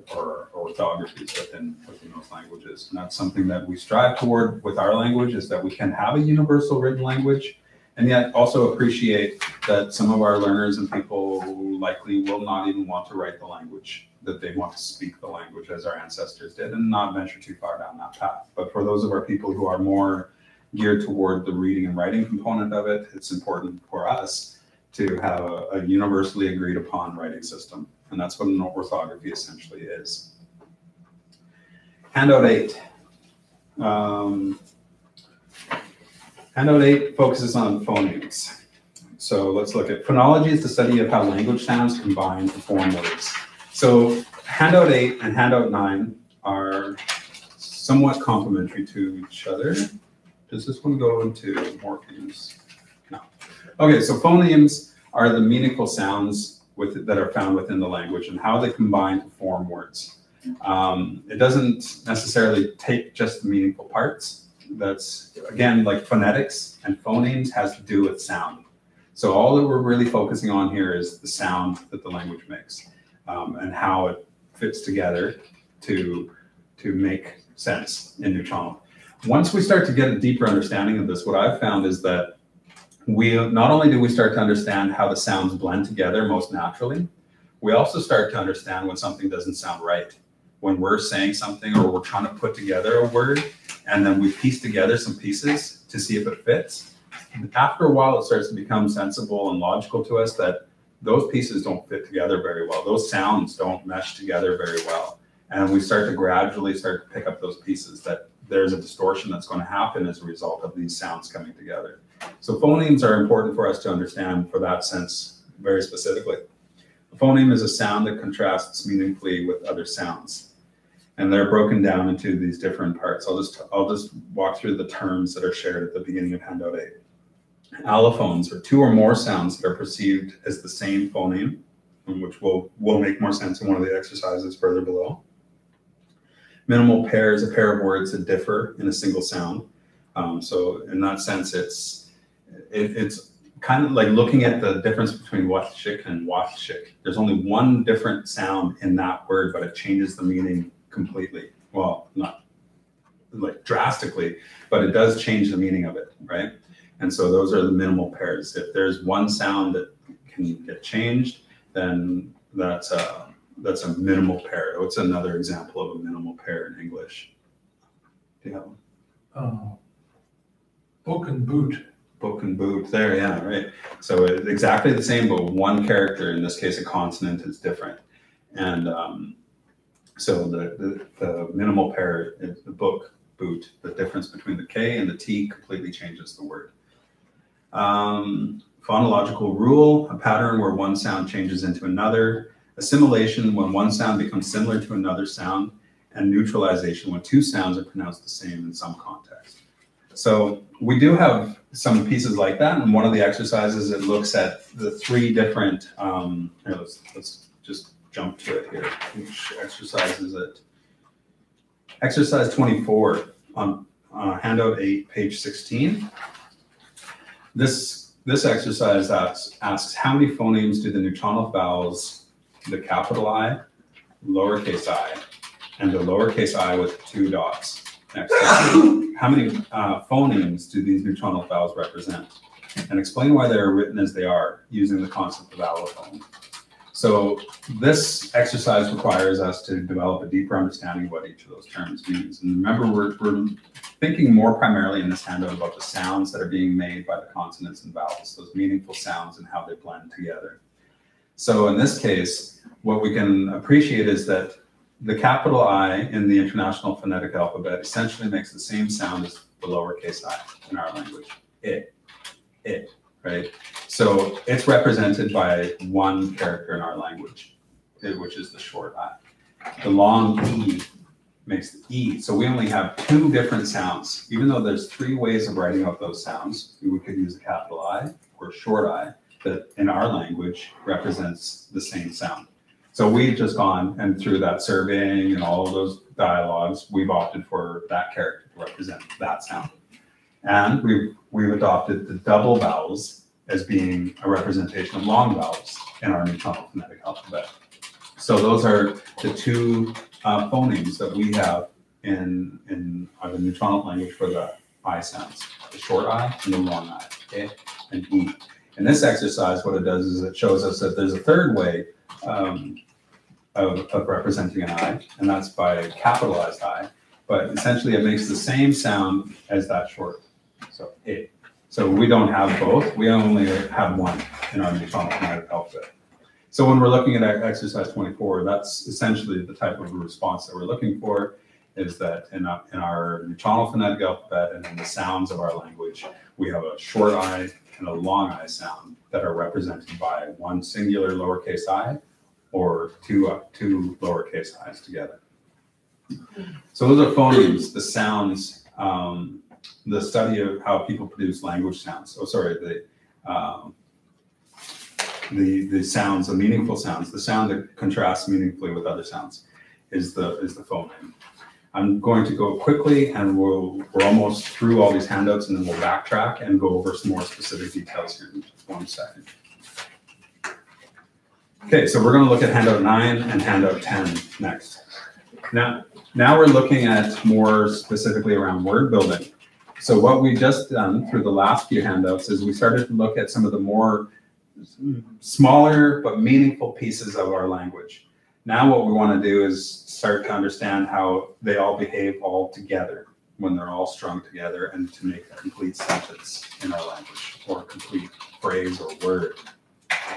orthographies within those languages. And that's something that we strive toward with our language, is that we can have a universal written language, and yet also appreciate that some of our learners and people likely will not even want to write the language, that they want to speak the language as our ancestors did, and not venture too far down that path. But for those of our people who are more geared toward the reading and writing component of it, it's important for us to have a universally agreed upon writing system. And that's what an orthography essentially is. Handout 8. Handout 8 focuses on phonemes. So let's look at phonology is the study of how language sounds combine to form words. So handout 8 and handout 9 are somewhat complementary to each other. Does this one go into morphemes? No. Okay, so phonemes are the meaningful sounds that are found within the language and how they combine to form words. It doesn't necessarily take just the meaningful parts. That's, again, like phonetics and phonemes has to do with sound. So all that we're really focusing on here is the sound that the language makes, and how it fits together to make sense in Nuu-chah-nulth. Once we start to get a deeper understanding of this, what I've found is that not only do we start to understand how the sounds blend together most naturally, we also start to understand when something doesn't sound right. When we're saying something or we're trying to put together a word, and then we piece together some pieces to see if it fits. After a while, it starts to become sensible and logical to us that those pieces don't fit together very well. Those sounds don't mesh together very well. And we start to gradually start to pick up those pieces, that there's a distortion that's going to happen as a result of these sounds coming together. So phonemes are important for us to understand for that sense very specifically. A phoneme is a sound that contrasts meaningfully with other sounds. And they're broken down into these different parts. I'll just walk through the terms that are shared at the beginning of handout 8. Allophones are two or more sounds that are perceived as the same phoneme, which will make more sense in one of the exercises further below. Minimal pair is a pair of words that differ in a single sound. So in that sense, it's kind of like looking at the difference between watshik and watshik. There's only one different sound in that word, but it changes the meaning completely. Well, not like drastically, but it does change the meaning of it, right? And so those are the minimal pairs. If there's one sound that can get changed, then that's a minimal pair. What's another example of a minimal pair in English? Do you have one? Book and boot. Book and boot, there, yeah, right. So it's exactly the same, but one character, in this case a consonant, is different. And so the minimal pair is the book, boot. The difference between the K and the T completely changes the word. Phonological rule, a pattern where one sound changes into another. Assimilation, when one sound becomes similar to another sound. And neutralization, when two sounds are pronounced the same in some context. So we do have some pieces like that. And one of the exercises, it looks at the three different, here, let's just jump to it here. Which exercise is it? Exercise 24 on handout 8, page 16. This exercise asks how many phonemes do the Nuu-chah-nulth vowels, the capital I, lowercase I, and the lowercase I with 2 dots next to it. How many phonemes do these Nuu-chah-nulth vowels represent? And explain why they are written as they are using the concept of allophone. So this exercise requires us to develop a deeper understanding of what each of those terms means. And remember, we're thinking more primarily in this handout about the sounds that are being made by the consonants and vowels, those meaningful sounds and how they blend together. So in this case, what we can appreciate is that the capital I in the International Phonetic Alphabet essentially makes the same sound as the lowercase I in our language. It, right? So it's represented by one character in our language, which is the short I. The long E makes the E. So we only have 2 different sounds. Even though there's 3 ways of writing out those sounds, we could use a capital I or short I that in our language represents the same sound. So we've just gone and through that surveying and all of those dialogues, we've opted for that character to represent that sound. And we've adopted the double vowels as being a representation of long vowels in our Newtonal phonetic alphabet. So those are the two phonemes that we have in the Newtonal language for the I sounds, the short I and the long I, okay, and E. In this exercise, what it does is it shows us that there's a third way of representing an I, and that's by capitalized I, but essentially it makes the same sound as that short, so A. So we don't have both, we only have one in our Newtonal phonetic alphabet. So when we're looking at exercise 24, that's essentially the type of response that we're looking for, is that in our Newtonal phonetic alphabet and in the sounds of our language, we have a short I and a long I sound that are represented by one singular lowercase I or two lowercase i's together. So those are phonemes, the sounds, the study of how people produce language sounds. Oh, sorry, the sounds, the meaningful sounds, the sound that contrasts meaningfully with other sounds is the phoneme. I'm going to go quickly, and we're almost through all these handouts, and then we'll backtrack and go over some more specific details here in just 1 second. Okay, so we're going to look at handout 9 and handout 10 next. Now we're looking at more specifically around word building. So what we've just done through the last few handouts is we started to look at some of the more smaller but meaningful pieces of our language. Now what we want to do is start to understand how they all behave all together when they're all strung together and to make a complete sentence in our language, or a complete phrase or word.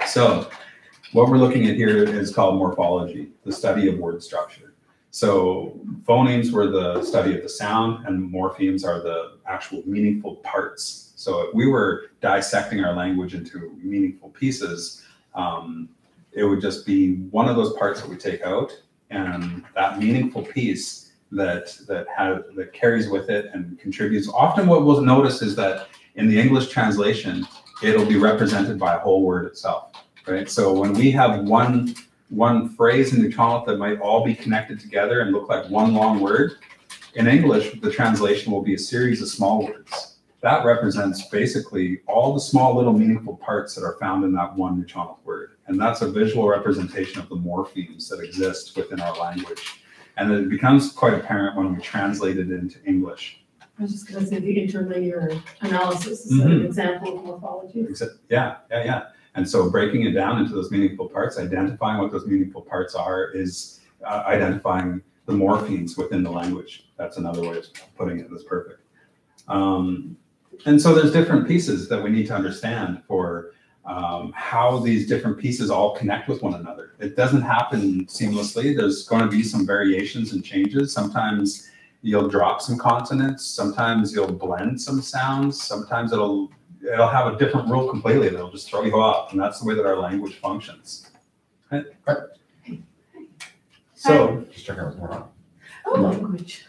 So what we're looking at here is called morphology, the study of word structure. So phonemes were the study of the sound, and morphemes are the actual meaningful parts. So if we were dissecting our language into meaningful pieces, it would just be one of those parts that we take out, and that meaningful piece that carries with it and contributes. Often what we'll notice is that in the English translation, it'll be represented by a whole word itself, right? So when we have one phrase in Newtonal that might all be connected together and look like one long word, in English, the translation will be a series of small words. That represents basically all the small little meaningful parts that are found in that one Newtonal word. And that's a visual representation of the morphemes that exist within our language. And it becomes quite apparent when we translate it into English. I was just gonna say the interlinear analysis is an example of morphology. Yeah. And so breaking it down into those meaningful parts, identifying what those meaningful parts are is identifying the morphemes within the language. That's another way of putting it. That's perfect. And so there's different pieces that we need to understand for how these different pieces all connect with one another. It doesn't happen seamlessly. There's going to be some variations and changes. Sometimes you'll drop some consonants. Sometimes you'll blend some sounds. Sometimes it'll have a different rule completely that'll just throw you off. And that's the way that our language functions. Right? So, Just checking what's going on. Oh, language.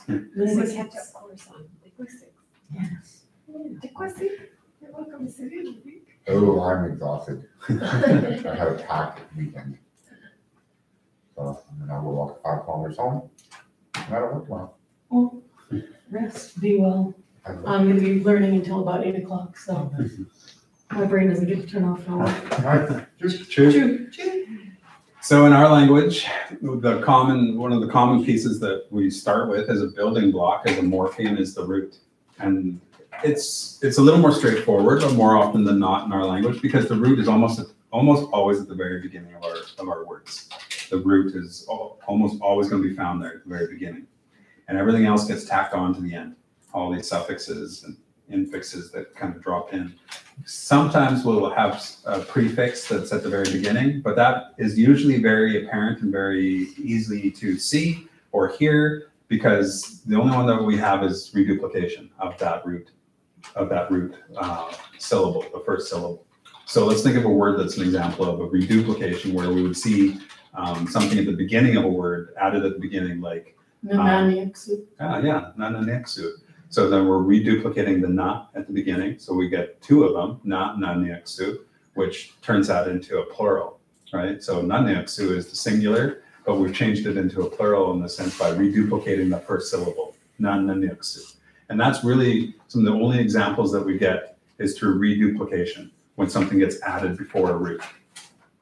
This is a catch-up course on linguistics. Yes. Linguistics? You're welcome to sit in. Oh, I'm exhausted. I had a packed weekend. So I'm gonna go walk 5 kilometers home. And I don't work tomorrow. Well, rest, be well. I'm gonna be learning until about 8 o'clock, so my brain doesn't get to turn off for a while. Alright, True. So in our language, one of the common pieces that we start with as a building block, as a morpheme, is the root. And it's a little more straightforward, but more often than not in our language, because the root is almost always at the very beginning of our words. The root is almost always going to be found there at the very beginning. And everything else gets tacked on to the end. All these suffixes and infixes that kind of drop in. Sometimes we'll have a prefix that's at the very beginning, but that is usually very apparent and very easy to see or hear, because the only one that we have is reduplication of that root syllable, the first syllable. So let's think of a word that's an example of a reduplication, where we would see something at the beginning of a word added at the beginning, like Nananiaksu. nananiaksu. So then we're reduplicating the na at the beginning. So we get 2 of them, nananiaksu, which turns that into a plural, right? So nananiaksu is the singular, but we've changed it into a plural in the sense by reduplicating the first syllable, nananixu. And that's really some of the only examples that we get is through reduplication, when something gets added before a root.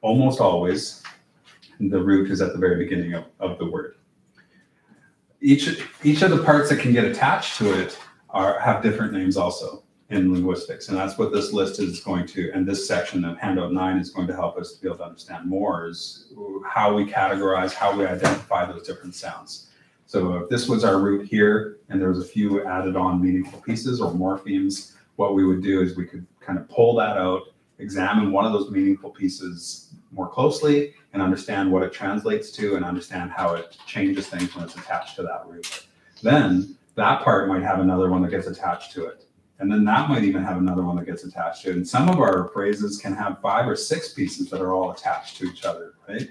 Almost always, the root is at the very beginning of the word. Each of the parts that can get attached to it have different names also in linguistics. And that's what this list is going to, and this section of handout 9 is going to help us to be able to understand more, is how we categorize, how we identify those different sounds. So if this was our root here, and there was a few added on meaningful pieces or morphemes, what we would do is we could kind of pull that out, examine one of those meaningful pieces more closely, and understand what it translates to, and understand how it changes things when it's attached to that root. Then that part might have another one that gets attached to it. And then that might even have another one that gets attached to it. And some of our phrases can have 5 or 6 pieces that are all attached to each other, right?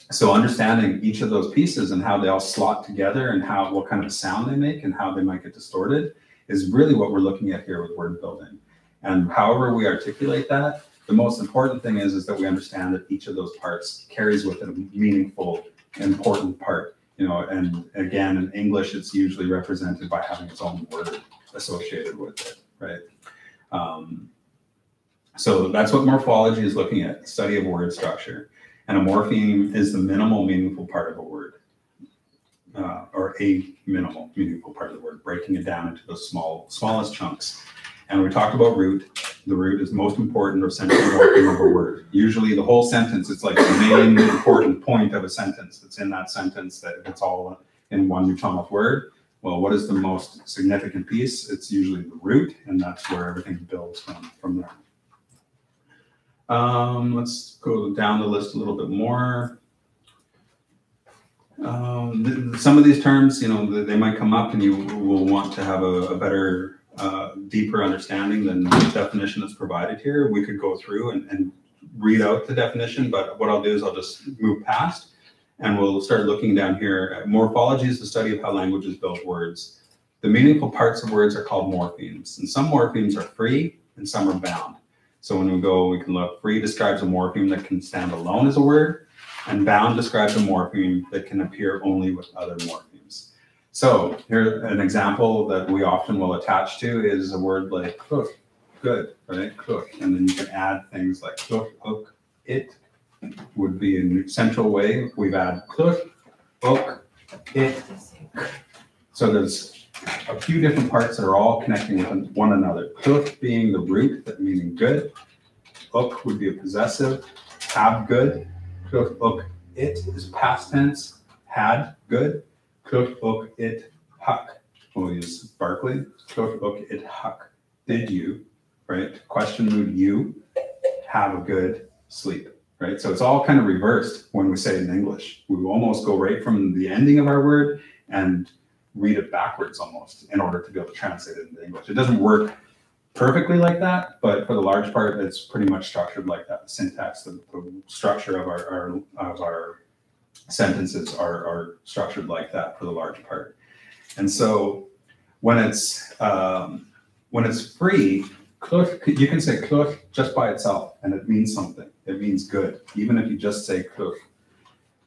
So understanding each of those pieces and how they all slot together and what kind of sound they make and how they might get distorted is really what we're looking at here with word building. And however we articulate that, the most important thing is that we understand that each of those parts carries with it a meaningful, important part. And again, in English, it's usually represented by having its own word associated with it, right? So that's what morphology is looking at, study of word structure. And a morpheme is the minimal meaningful part of a word, or a minimal meaningful part of the word, breaking it down into the smallest chunks. And we talked about root. The root is the most important or central morpheme of a word. Usually the whole sentence, it's like the main important point of a sentence. It's in that sentence that if it's all in one Utometh word, well, what is the most significant piece? It's usually the root, and that's where everything builds from there. Let's go down the list a little bit more. Some of these terms, they might come up and you will want to have a better, deeper understanding than the definition that's provided here. We could go through and read out the definition, but what I'll do is I'll just move past and we'll start looking down here. Morphology is the study of how languages build words. The meaningful parts of words are called morphemes, and some morphemes are free and some are bound. So when we can look, free describes a morpheme that can stand alone as a word, and bound describes a morpheme that can appear only with other morphemes. So here, an example that we often will attach to is a word like cook, good, right? Cook. And then you can add things like cook, hook, it would be a central way. We've added cook, hook, it. So there's a few different parts that are all connecting with one another. Cook being the root, that meaning good. Hook would be a possessive, have good. Cook, hook, it is past tense, had good. Cook, hook, it, huck. We'll use Barclay. Cook, hook, it, huck. Did you, right? Question mood, you have a good sleep, right? So it's all kind of reversed when we say it in English. We almost go right from the ending of our word and read it backwards almost in order to be able to translate it into English. It doesn't work perfectly like that, but for the large part, it's pretty much structured like that. The syntax, the structure of our sentences are structured like that for the large part. And so when it's free, you can say kluk just by itself, and it means something. It means good, even if you just say kluk.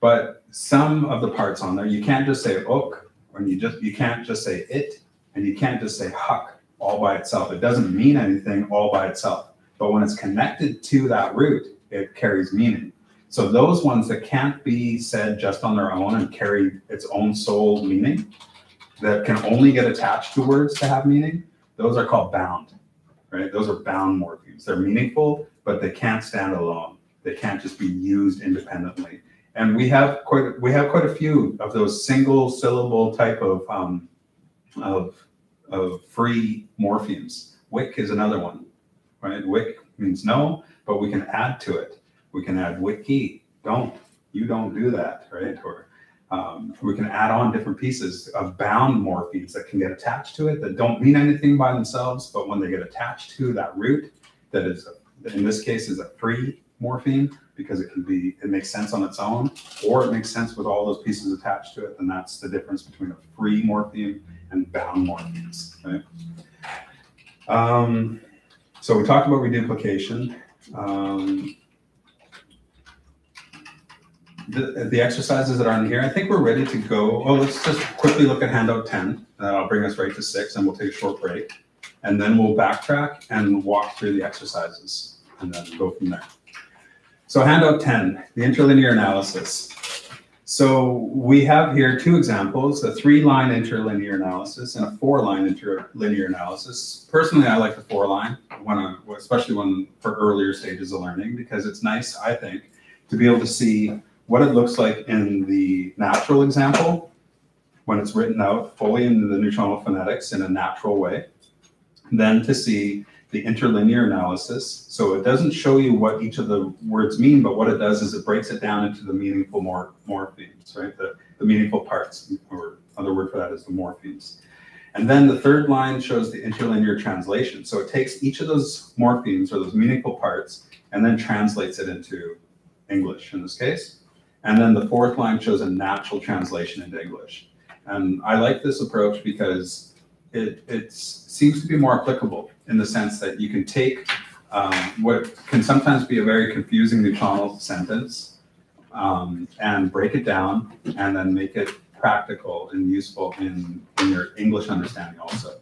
But some of the parts on there, you can't just say ok, or you can't just say it, and you can't just say huck all by itself. It doesn't mean anything all by itself. But when it's connected to that root, it carries meaning. So those ones that can't be said just on their own and carry its own sole meaning, that can only get attached to words to have meaning, those are called bound, right? Those are bound morphemes. They're meaningful, but they can't stand alone. They can't just be used independently. And we have quite a few of those single syllable type of free morphemes. Wick is another one, right? Wick means no, but we can add to it. We can add wiki, don't, you don't do that, right? Or we can add on different pieces of bound morphemes that can get attached to it that don't mean anything by themselves, but when they get attached to that root, that is, in this case, is a free morpheme because it makes sense on its own, or it makes sense with all those pieces attached to it, and that's the difference between a free morpheme and bound morphemes, right? So we talked about reduplication. the exercises that are in here, I think we're ready to go. Oh, let's just quickly look at handout 10. I'll bring us right to 6 and we'll take a short break. And then we'll backtrack and walk through the exercises and then go from there. So handout 10, the interlinear analysis. So we have here 2 examples, a 3-line interlinear analysis and a 4-line interlinear analysis. Personally, I like the 4-line, especially for earlier stages of learning, because it's nice, I think, to be able to see what it looks like in the natural example, when it's written out fully in the neutrino phonetics in a natural way, then to see the interlinear analysis. So it doesn't show you what each of the words mean, but what it does is it breaks it down into the meaningful morphemes, right? The meaningful parts, or other word for that is the morphemes. And then the 3rd line shows the interlinear translation. So it takes each of those morphemes or those meaningful parts and then translates it into English in this case. And then the 4th line shows a natural translation into English. And I like this approach because it seems to be more applicable in the sense that you can take what can sometimes be a very confusing neutrino sentence and break it down and then make it practical and useful in your English understanding also.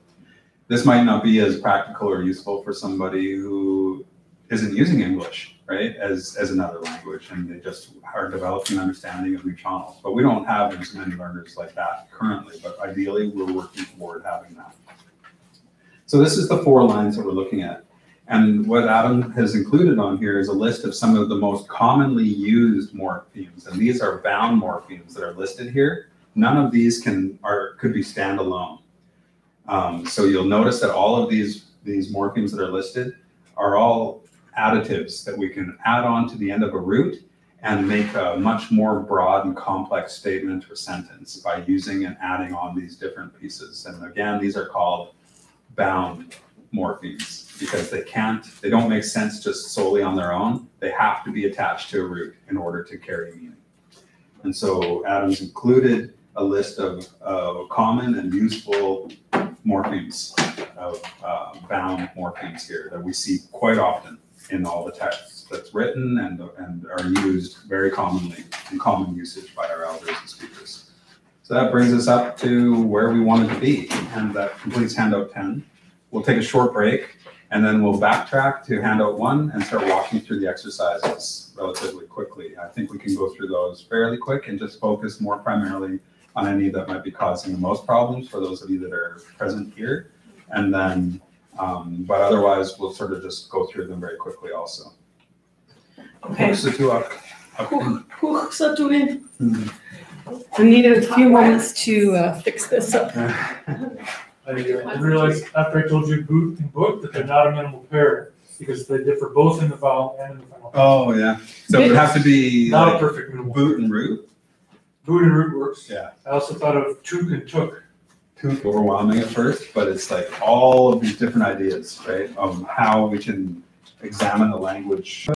This might not be as practical or useful for somebody who isn't using English, right, as another language, and they just are developing an understanding of neutrinos. But we don't have as many learners like that currently, but ideally we're working toward having that. So this is the 4 lines that we're looking at. And what Adam has included on here is a list of some of the most commonly used morphemes. And these are bound morphemes that are listed here. None of these could be standalone. So you'll notice that all of these morphemes that are listed are all additives that we can add on to the end of a root and make a much more broad and complex statement or sentence by using and adding on these different pieces. And again, these are called bound morphemes because they don't make sense just solely on their own. They have to be attached to a root in order to carry meaning. And so Adam's included a list of common and useful morphemes, of bound morphemes here that we see quite often in all the texts that's written and are used very commonly in common usage by our elders and speakers. So that brings us up to where we wanted to be, and that completes handout 10. We'll take a short break, and then we'll backtrack to handout 1 and start walking through the exercises relatively quickly. I think we can go through those fairly quick and just focus more primarily on any that might be causing the most problems for those of you that are present here. And then, but otherwise, we'll sort of just go through them very quickly also. Okay. So I need a few moments to fix this up. I didn't realize after I told you boot and book that they're not a minimal pair because they differ both in the vowel and in the final. Oh yeah. So it would have to be Not like a perfect minimal. boot and root. Boot and root works. Yeah. I also thought of toot and took. Too overwhelming at first, but it's like all of these different ideas, right, of how we can examine the language.